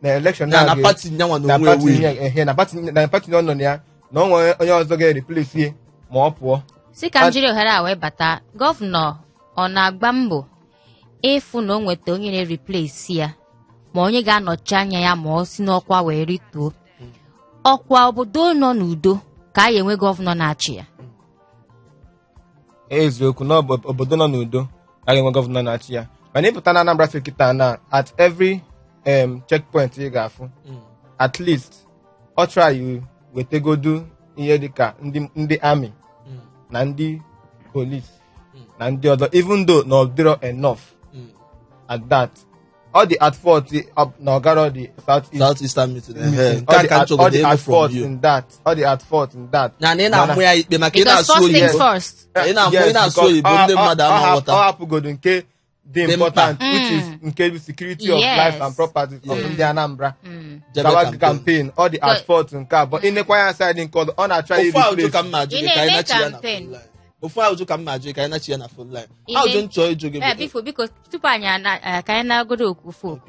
na election na party nyanwa na party nọ nọ ya na ọ nwee onye ọzọ ga-replace ya ma ọ pụọ. Si ka njiri ohere a wee bata, gọvanọ ọ na-agba mbọ ịfụ na o nweta onye na-replace ya ma onye ga-anọchi anya ya ma ọ si n'ọkwa wee rituo ọkwa obodo nọ n'udo ka a ga-enwe gọvanọ na-achị ya. Eziokwu na obodo nọ n'udo a ga-enwe gọvanọ na-achị ya, mana ịpụta na Anambra steeti kịta na at every checkpoint ị ga-afụ at least ọ try wetegodu ihe dịka ndị army na ndị police na ndị ọzọ, even though na ọ dịrọ enough at that. All the at fault na ọgara the South Eastern meeting. All the at fault in that. All the at fault in that. Na ị na-amụ ya ikpe maka ị Because na-asụ first things oyibo. first. Ị na-asụ oyibo ndị mmadụ ama nghọta. Ọ hapụgodu nke dị important, which is nke the security of life and property of ndị Anambra. Gawa campaign, all the at fault nke a, but ịnekwa ya side nke ọ na-achọ Ofu ahụ replace. ka mma ajụ gị ka anyị na-achị ya na full line. Ofu ahụ ka mma ajụ gị ka anyị na-achị ya na full line. Ahụjụ nchọ ịjụ gị. Biko tupu anyị ka anyị na-agodo okwu.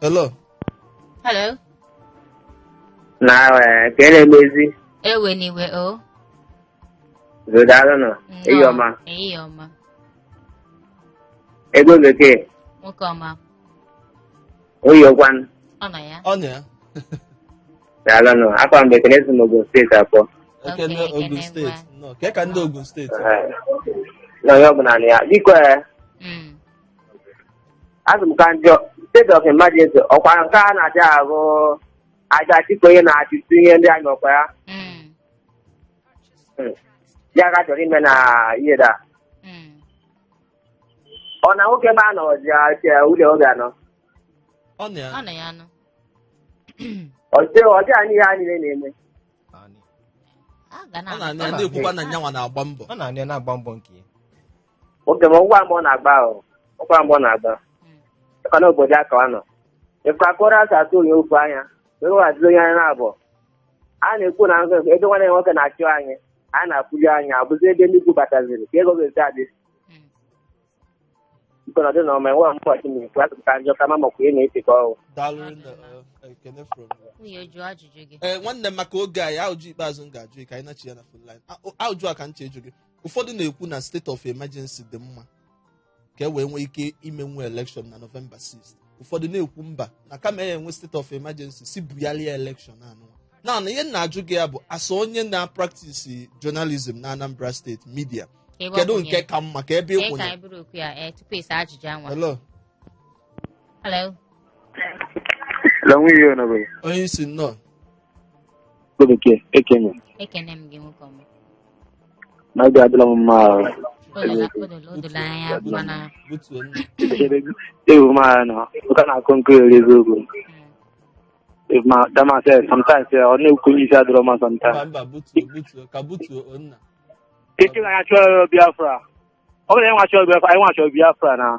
Hello. Hello. Na ka ị na-emezi Ewe n'iwe o. Zodalụ Iyoma. Iyoma. Ego bekee. Nwoke ọma. Oyokwan. Ọ nọ ya. Ọ nọ ya. Daalụ akwa mgbe Ekene si n'Ogun steeti akpọ. Ekene Ogun steeti. No, ke ka ndị Ogun steeti. Na onye ọbụla na ya. Biko azụ m ka njọ state of emergency ọkwa nke a na-adị ahụ aja chịkọ onye na-achịtụ ihe ndị anyị ọkwa ya. Ya ga chọrọ ime na ihe da. Ọ na nwoke ebe a nọ ụlọ oge anọ. Ọ nọ ya. Ọ nọ ya nọ. Ọ dị anyị ihe anyị na-eme. Ọ na-anị ya ndị ekwukwa na nyanwa na-agba mbọ. Ọ na-anị ya na-agba mbọ nke ya. Oge m ngwa mbọ na-agba ahụ. Ngwa mbọ na-agba. Ịkọ n'obodo aka ọ nọ. Ịkwa kọrọ asa atụ onye okwu anya. Were wazi onye anya na-abụ. A na-ekwu na ebe nwanne nwoke na-achụ anyị. A na-apụli anya abụzi ebe ndị ikwu bataziri ka ego ga-esi adị. Because I don't know, my one watching me, class can just come up with it. Darling, Kenneth from nwanne maka oge anyị ahụjụ ikpeazụ m ga-ajụ ka anyị nachi ya na phone line ahụjụ a ka nche eju gị ụfọdụ na-ekwu na state of emergency dị mma ka e wee nwee ike imenwu election na November 6th ụfọdụ na-ekwu mba na kama ya enwe state of emergency si bugharịa election anụ na ihe na-ajụ gị ya bụ asa onye na-practice journalism na Anambra State media kedu nke ka mma ka ebe ịkwụnye hello onye isi nnọọ ekene m gị nwoke ọma na-aga adịla m mma odola anya mana ewu m na ụka na-akụ nkụ eziokwu sometimes ọ na-ekwu isi adịrọ ma sometimes ike na ya chọrọ Biafra ọ bụrụ ya nwachọ Biafra na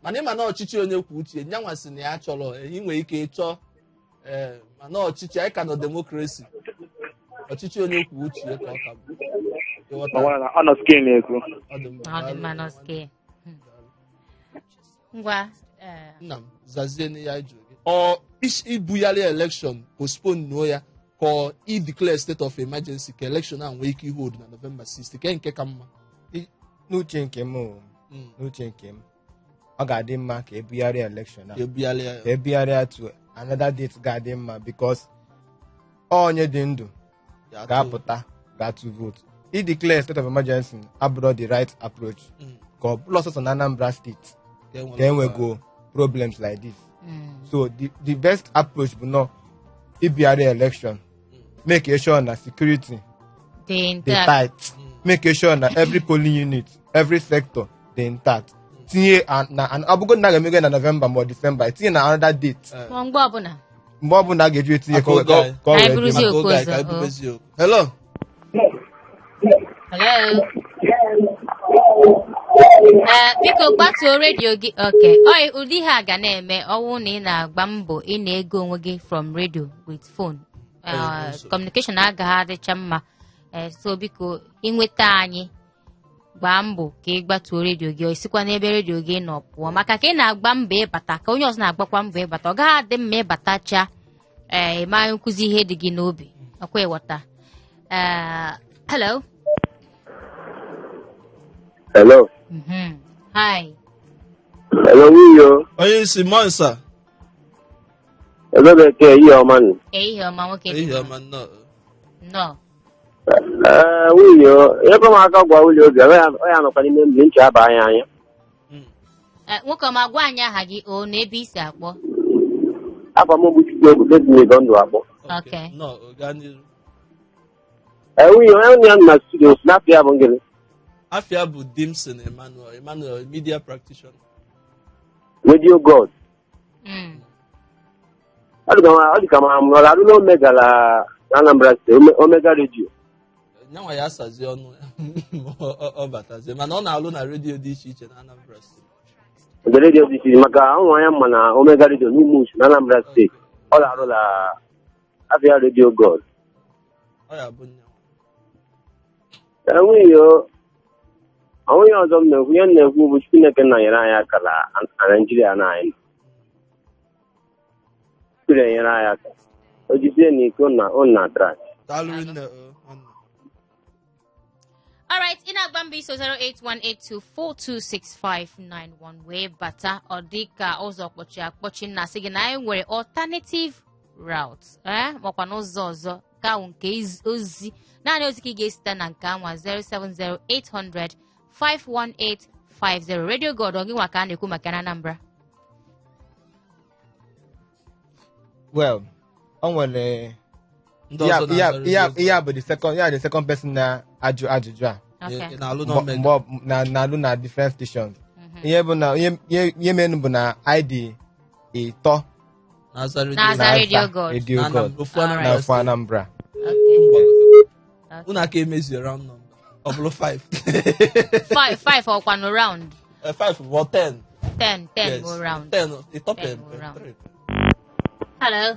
mana ịma na ọchịchị onye kwuo uche nyanwa sị na ya chọrọ inwe ike ịchọ mana ọchịchị anyị ka nọ demokrasi ọchịchị onye kwuo uche ka ọ ka bụ ọ nọ skin na-ekwu ngwa nna m zazie na ya jụrụ gị ọ ibugharị elekshọn postpone nuo ya ka ọ declare state of emergency ka elekshọn a nwee ike hold na November 6 ke nke ka mma n'uche nke m ọ ga-adị mma ka ebugharịa elekshọn ka ebugharịa to another date ga-adị mma because onye dị ndụ ga-apụta ga-to vote declare state of emergency abụrụ the right approach ka ọ bụrụ ọsọsọ na Anambra State ka enwego problems like this so the best approach bụ no ibugharịa election make sure na security dey tight make sure na every polling unit every sector dey intact tinye na ọbụgo na ga-emego na November ma December tinye na another date mgbe ọbụla a ga-eji etinye ka ọ wee hello biko gbatuo redio gị oke ụdị ha ga na-eme ọnwụ na ị na-agba mbọ ị na-ego onwe gị from radio with phone communication agaghị adịcha mma so biko ịnweta anyị gbaa mbọ ka ị gbatuo redio gị osikwa n'ebe redio gị nọ pụọ maka ka ị na-agba mbọ ịbata ka onye ọzọ na-agbakwa mbọ ịbata ọ gaghị adị mma ịbatacha ma nkụzi ihe dị gị n'obi ọkwa ịghọta hello hello hi hello wiyo onye isi monsa ebe bekee ihe ọma nụ ihe ọma nwoke nnọọ wiyo ebe m aka gwa ụlọ obi ọ ya nọkwa n'ime mgbe nche aba anya nwoke ọma gwa anyị aha gị o na ebe isi akpọ afọ m bụ Chukwu egwu Detinyedo Ndụ akpọ wiyo onye ya na studio snap ya bụ ngịrị afia bụ Dimson Emmanuel media practitioner Radio God ọ dị ka ma m nọrọ arụla Omega na Anambra State Omega Radio nyanwa ya asazi ọnụ ọ batazie mana ọ na-alụ na redio dị iche iche na Anambra State redio dị iche maka ụmụ ya mma na Omega Radio n'ime uchu na Anambra State ọ na-arụ na afia Radio God ọ ya bụ onweghị ọzọ m na-ekwu ihe m na-ekwu bụ Chineke na-enyere anyị aka na Naịjirịa na anyị enyere anyị aka o jizie na iko na ụna trak alright ị na-agba mbọ iso 08182426591 wee bata ọ dị ka ụzọ kpọchi akpọchi na asị gị na anyị nwere alternative route makwa n'ụzọ ọzọ ka nke ozi naanị ozi ka ị ga-esite na nke anwa 07080851850 Radio God ọ gị nwa ka a na-ekwu maka na Anambra well o nwere ihe bụ the second person na-ajụ ajụjụ a na-alụ na different stations ihe menu bụ na ID ịtọ Naza Radio God na ofu Anambra unu aka emezie round number ọ bụrụ 5 ọkwa no round 5 bụ 10 go round 10 ịtọ 10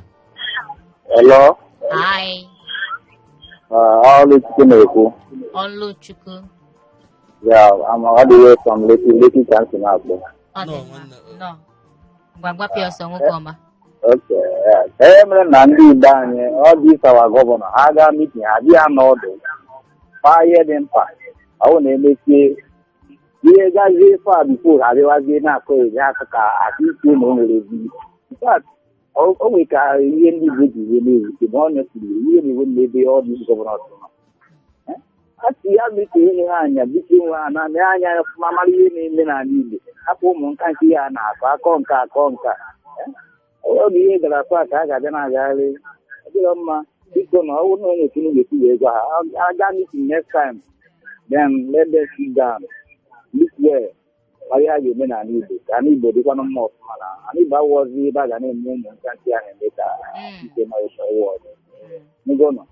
hello hi Oluchukwu na-ekwu Oluchukwu I'm all the way from Lekki County na-akpọ No. Gwagwa pịa ọsọ nwoke ọma. Mere na ndị Igbo anyị ọ dị sawa gọvanọ ha gaa mitin ha bịa n'ọdụ kpaa ihe dị mkpa ọ na-emesie ihe gazie fa bifo ha dịwazie na-akọ ezi aka ka aka ike na o nwere ezi o nwere ka ihe ndị Igbo ji ihe na-ezute ma ọ nyesiri ihe na-ewe n'ebe ọ dị gọvanọ tụrụ a sị ya biko ihe ha anya biko nwe ha na anya ọfụma mara ihe na-eme n'ala Igbo hapụ ụmụ nka nke ya na-akọ akọ nka ọ bụ ihe gara akwa ka a ga-abịa na-agagharị ọ dịrọ mma biko na ọ bụrụ na onye okunu ga-esi wee gwa ha aga meeting next time then let them sit down look well mara ihe a ga-eme n'ala Igbo ka ala Igbo dịkwanụ mma ọfụma na ala Igbo awụọzi ebe a ga na-eme ụmụ nka nke a na-eme ka ike ma ụsọ ụwa ọzọ ngọnọ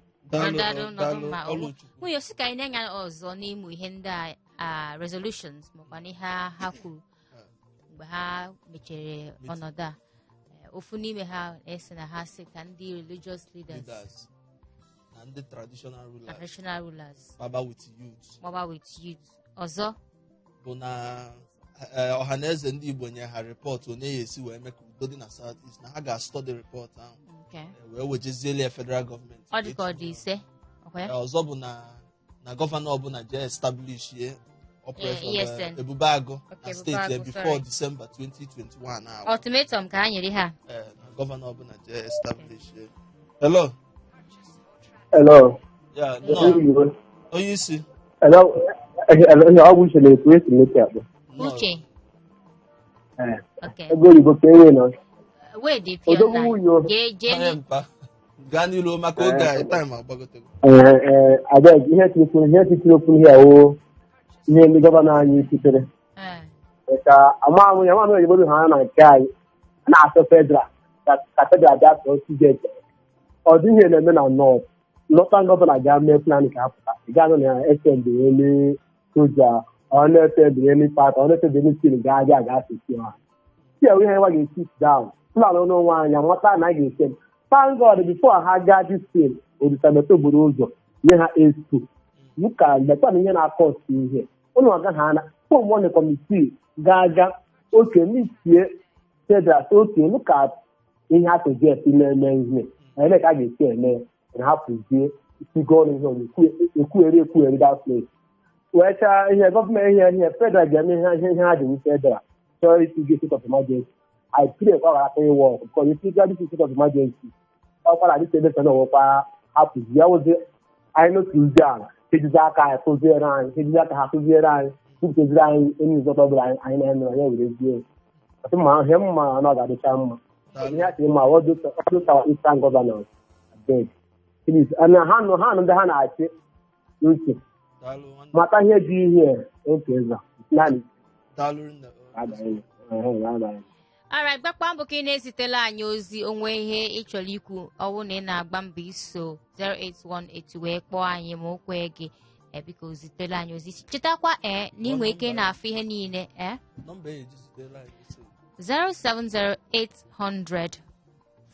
nwunye osi ka anyị na-anya ọzọ n'ịmụ ihe ndị a resolutions makwa na ihe ha kwuru mgbe ha mechere ọnọdụ a ofu n'ime ha esi na ha sị ka ndị religious leaders na ndị traditional rulers gbaba with youth ọzọ bụ na ọha na eze ndị Igbo nye ha rịpọtụ onye ya esi wee mee ka udo dị na South East na ha ga-astọdị rịpọtụ ahụ wee wejeziele ya federal gọọmenti ọ dị ka ọ dị ise ọzọ bụ na gọvanọ ọbụla jee establish ye operation Ebube Agụ na steeti before December 2021 ahụ ultimatum ka ha nyere ha na gọvanọ ọbụla jee establish ye onye isi ọ bụ uche na-ekwu esi meke akpọ uche ego oyibo ka enwe nọ gaa n'ilu maka oge a taịm agbagotego abeg ihe titiri okwu ihe awoo ihe ndị gọvanọ anyị sitere ka amahụ ya nwaanyị oyibo ha na nke anyị na-asọ federal ka federal bịa sọ steeti ọ dị ihe na-eme na nọt lọta gọvanọ ga mee plan ka apụta ị ga-anụ na esendịrị soja ọ na-efebiri pati ọ na-efebiri stil ga-abịa ga-asịsi ha si ihe nwa ga-esi down plan n'onwe anyị amata na a ga-ese thank God before ha gaa dis stil odutamete obodo ụzọ nye ha estu ka lekwa na ihe na-akọsi ihe ụlọ ọga ha na fọm kọmitii ga-aga oke n'itie federal oke lụka ihe atụjet na-eme ihe ele ka a ga-esi eme na hapụzie isi gọọmenti ihe ekwugheri that place wee chaa ihe gọọmenti ihe federal ga-eme ihe ha dị federal chọrọ isi gị state of emergency I pray ka ọ ga-ata ịwọ because isi ga dị state of emergency ọkwara dị state na ọwụkwa hapụzi ya wụzi anyị n'otuzi ala kejizi aka anyị kụziere anyị kejizi aka ha kụziere anyị kwupụtaziri anyị onye ụzọta ọbụla anyị na-eme onye werezie ma ihe mma na ọ ga-adịcha mma ihe a chịrị ma ọdụtawa Eastern Governors abeg please ha nụ ndị ha na-achị n'uche mata ihe dị ihe oke ụzọ naanị alright gbakpa mbọ ka ị na-ezitela anyị ozi onwe ihe ị chọrọ ikwu ọwụ na ị na-agba mbọ iso 08182 wee kpọọ anyị ma okwe gị biko zitela anyị ozi chetakwa n'inwe ike na-afụ ihe niile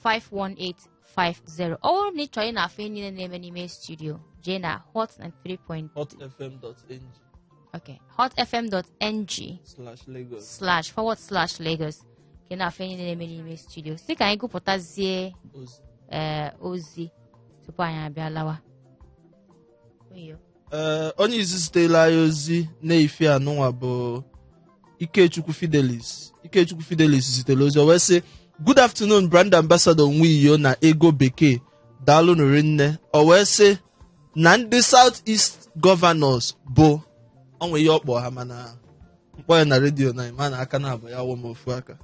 07080051850 ọ bụrụ na ị chọrọ ị na-afụ ihe niile na-eme n'ime studio jee na hot93.hotfm.ng hotfm.ng/Lagos ka na-afụ ihe niile na-eme n'ime studio si ka anyị gụpụtazie ozi tupu anyị abịa lawa onye izi zitela anyị ozi na-efe anụnwa bụ Ikechukwu Fidelis zitere ozi o wee sị good afternoon brand ambassador Nwiyo na ego bekee daalụ nụrụ nne o wee sị na ndị South East governors bụ onwe ihe ọkpọ ha mana mkpọ ya na redio na ma na aka na-abụ ya wụ m ofu aka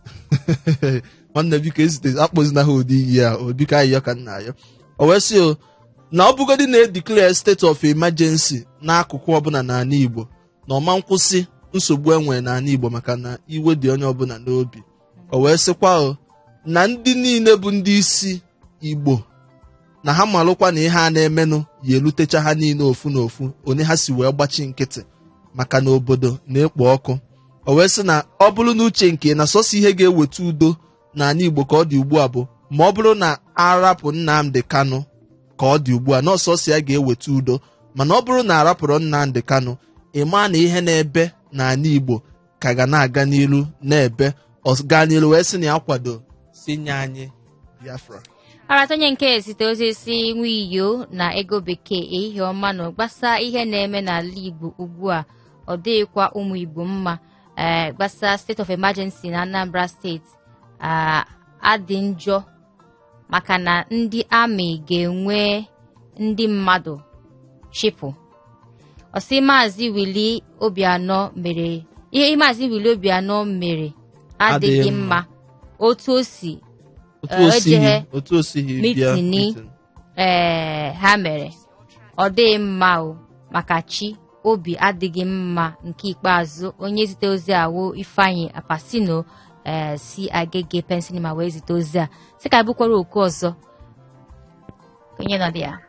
nwanne biko ezite akpọzina ha ụdị iyi a obika ayọ ka nna ayọ o wee sị na ọ bụgodị na-edeclare state of emergency n'akụkụ ọbụla n'ala Igbo na ọma nkwụsị nsogbu enwere n'ala Igbo maka na iwe dị onye ọbụla n'obi o wee sịkwa na ndị niile bụ ndị isi Igbo na ha malụkwa na ihe a na-emenụ ya elutecha ha niile ofu na ofu onye ha si wee gbachi nkịtị maka na obodo na-ekpo ọkụ o wee sị na ọ bụrụ na uche nke na sọsọ ihe ga-eweta udo n'ala Igbo ka ọ dị ugbu a bụ ma ọ bụrụ na arapụ Nnamdi Kanu ka ọ dị ugbu a n'ọsọsọ ya ga-eweta udo mana ọ bụrụ na arapụrụ Nnamdi Kanu ịma na ihe na-ebe n'ala Igbo ka ga na-aga n'ilu na-ebe gaa n'ilu wee sị na ya kwado si nye anyị Biafra. Arata onye nke ezite ozi si Nwiyo na ego bekee ihe ọma na gbasa ihe na-eme n'ala Igbo ugbu a ọ dịghịkwa ụmụ Igbo mma gbasa state of emergency na Anambra steeti adị njọ maka na ndị amị ga-enwe ndị mmadụ chịpụ. Ọsị Maazị Willie Obianọ mere ihe Maazị Willie Obianọ mere adịghị mma otu o si mitini ha mere ọ dịghị mma o maka chi obi adịghị mma. Nke ikpeazụ onye zite ozi awụ Ifeanyi Apasino si Agege Pensilema wee zite ozi a sị ka bụkwara oku ọzọ onye nọ dị ya.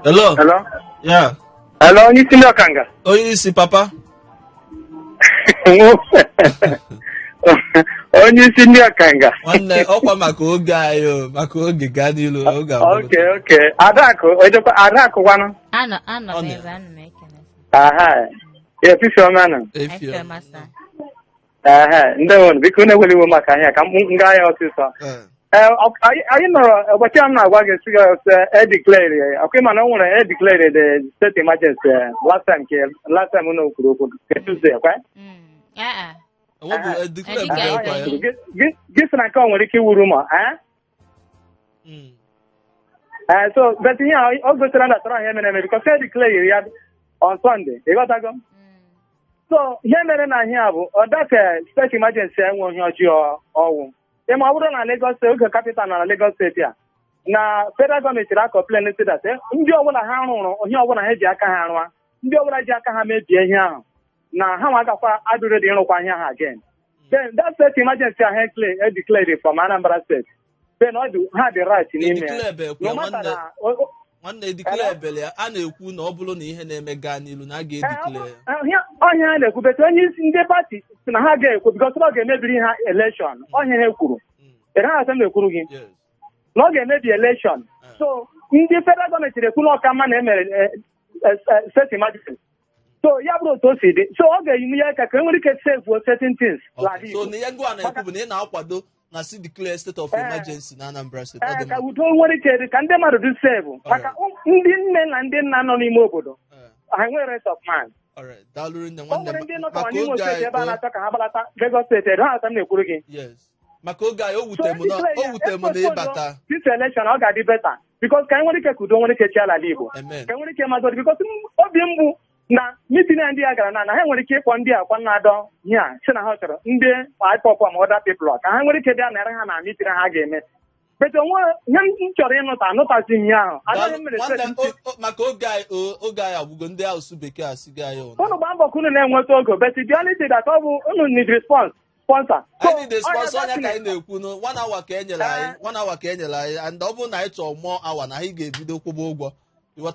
Hello. Hello. Yeah. Hello, onye isi ndị ọkanga. Onye isi papa. Onye isi ndị ọkanga. Nwanne ọkwa maka oge anyị maka oge gaa n'ilu oge abụọ. Okay. Adakụ gwanụ. Anọ n'ebe anọ m ekele. Aha. Efifi ọma nọ. Efi. Aha, ndị nwere biko na-eweli iwe maka ahịa ka m gaa ya ọsịsọ. Anyị nọrọ ụbọchị a na-agwa gị sị gị declare ọkụ mana o nwere declare the state emergency last time unu kwuru okwu Tuesday kwa gị sị na nke ọ nwere ike iwuru ma so but ihe o gosira na tọrọ ihe mere because declare ya on Sunday ịghọtago so ihe mere na ahịa bụ ọdaka state emergency enwe ihe ọjọọ ọnwụ ma ọ bụrụ na Lagos oge capital na Lagos steeti a na federal gọọmenti na-akọplen si dat ndị ọbụla ha rụrụ ihe ọbụla ha ji aka ha rụa ndị ọbụla ji aka ha mebie ihe ahụ na ha nwa agakwa adụrụ dị ịrụkwa ihe ahụ again. Then that state emergency ahụ declared from Anambra State then ha dị right n'ime nwanne declare bele a na-ekwu na ọ bụrụ na ihe na-eme gaa n'ilu na a ga-edeclare ọhịa a na-ekwu bete onye isi ndị pati si na ha ga-ekwu bikos ọ ga-emebiri ha elekshọn ọhịa ha ekwuru ha asem ekwuru gị na ọ ga-emebi elekshọn so ndị federal gọọmenti na-ekwu na ọka mma na emere state emergency so ya bụrụ otu o si dị so ọ ga-eyi ya ka e nwere ike save certain things. So na ihe ngwa na-ekwu bụ na ị na-akwado na si declare state of emergency na Anambra State ka udo nwere ike dị ka ndị mmadụ dị save maka ndị nne na ndị nna nọ n'ime obodo ha nwere rest of mind. O nwere ndị nọkọwa n'ime steeti ebe a na-achọ ka ha gbalata Lagos steeti ha asa m na-ekwuru gị maka oge anyị o wute m na ịbata this election ọ ga-adị beta because ka nwere ike ka udo nwere ike chi ala Igbo ka nwere ike mazọ because obi mgbu na mitin ndị a gara na ha nwere ike ịkpọ ndị akwa na-adọ ihe a si na ha chọrọ ndị IPOB ma other people ka ha nwere ike bịa nara ha na mitin ha ga-eme bete onwe ihe m chọrọ anụtazi ihe ahụ maka oge anyị agwụgo ndị asụsụ bekee asịgo anyị unu gba mbọ ka unu na-enweta ogo beti the only thing that ọ bụ unu need response sponsor anyị need sponsor onye ka anyị na-ekwu no 1 hour ka enyere anyị and ọ bụrụ na anyị chọrọ more hour na anyị ga-ebido kwụba ụgwọ o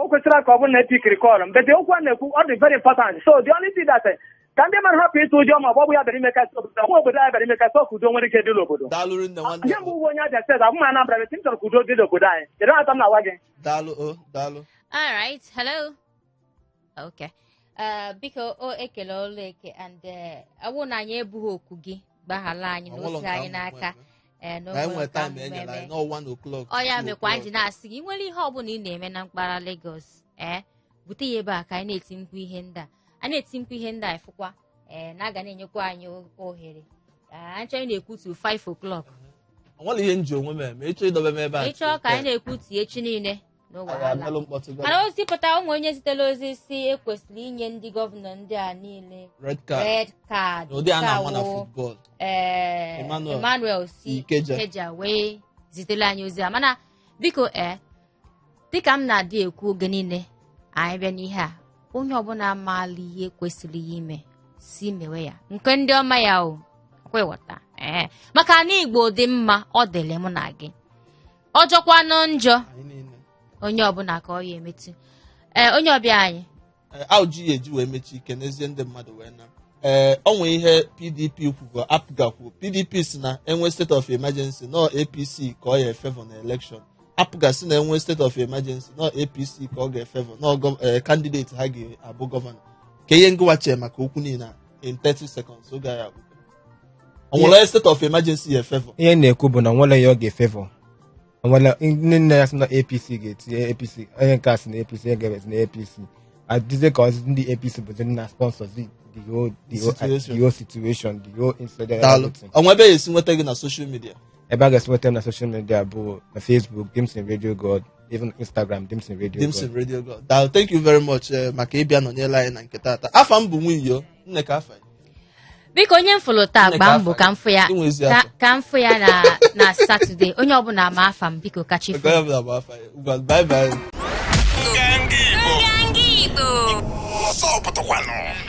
kwesịrị ka ọ bụrụ na epic recall mbede okwu a na-ekwu ọ dị very important so the only thing that ka ndị mmadụ hapụ ịtụ ụjọ ma ọ bụ ya bịara imekasị obodo nwa obodo ya bịara imekasị ọka udo nwere ike dị n'obodo ihe mbụ uwe onye Abia steeti abụ m Anambra ebe m chọrọ ka udo dị n'obodo anyị kedu ata m na-agwa gị daalụ. All right, hello. Okay. Biko o ekele ọlụ eke and awụ na anyị ebughị okwu gị gbaghala anyị n'ozi anyị n'aka ọ ya mekwa anyị ji na-asị gị nwere ihe ọbụla ị na-eme na mpaghara Lagos bute ya ebe a ka anyị na-eti mkpu ihe ndị a na-eti mkpu ihe ndị a ịfụkwa na aga na-enyekwa anyị ohere anyị chọrọ na-ekwutu 5 o'clock nwere ihe nji onwe m ịchọ idobe m ebe a ịchọ ka anyị na-ekwutu echi niile mana ozi pụta ụmụ onye zitere ozi si ekwesịrị inye ndị gọvanọ ndị a niile red card Emmanuel si Ikeja wee zitere anyị ozi a mana biko dịka m na-adị ekwu oge niile anyị bịa n'ihe a onye ọbụla maala ihe kwesịrị ya ime si mewe ya nke ndị ọma ya o kwewọta maka na Igbo dị mma ọ dịle mụ na gị ọjọkwanụ njọ onye ọbụla ka ọ ya emetụ onye ọbịa anyị auji eji wee mechi ike n'ezie ndị mmadụ wee na ọ nwee ihe PDP kwugo apụgakwu PDP si na enwe state of emergency nọ APC ka ọ ya efevọ na election apụgasị na enwe state of emergency na APC ka ọ ga-efevọ na candidate ha ga-abụ gọvanọ ka ihe ngụwache maka okwu niile in 30 seconds oge ya abụ onwere state of emergency ya efevọ. Ihe na-ekwu bụ na nwere ya ọ ga-efevọ onwere ndị nne ya sị na APC ga-etinye APC onye nke a sị na APC ga-ewezi na APC adịze ka ọzọ ndị APC bụ ndị na sponsors the whole situation the whole incident. Onwe ebe esi nweta gị na social media? Ebe a ga-esi nweta m na social media bụ na Facebook Dimson Radio God, even Instagram Dimson Radio God. Thank you very much maka ịbịa nọnyere anyị na nke taata. Afa m bụ Nwunyo Nneka afa ya. Biko onye mfụlụ taa gbaa mbọ ka mfụ ya na Saturday onye ọbụla ma afa m biko kachi fu. Bye bye. Ngangi Igbo.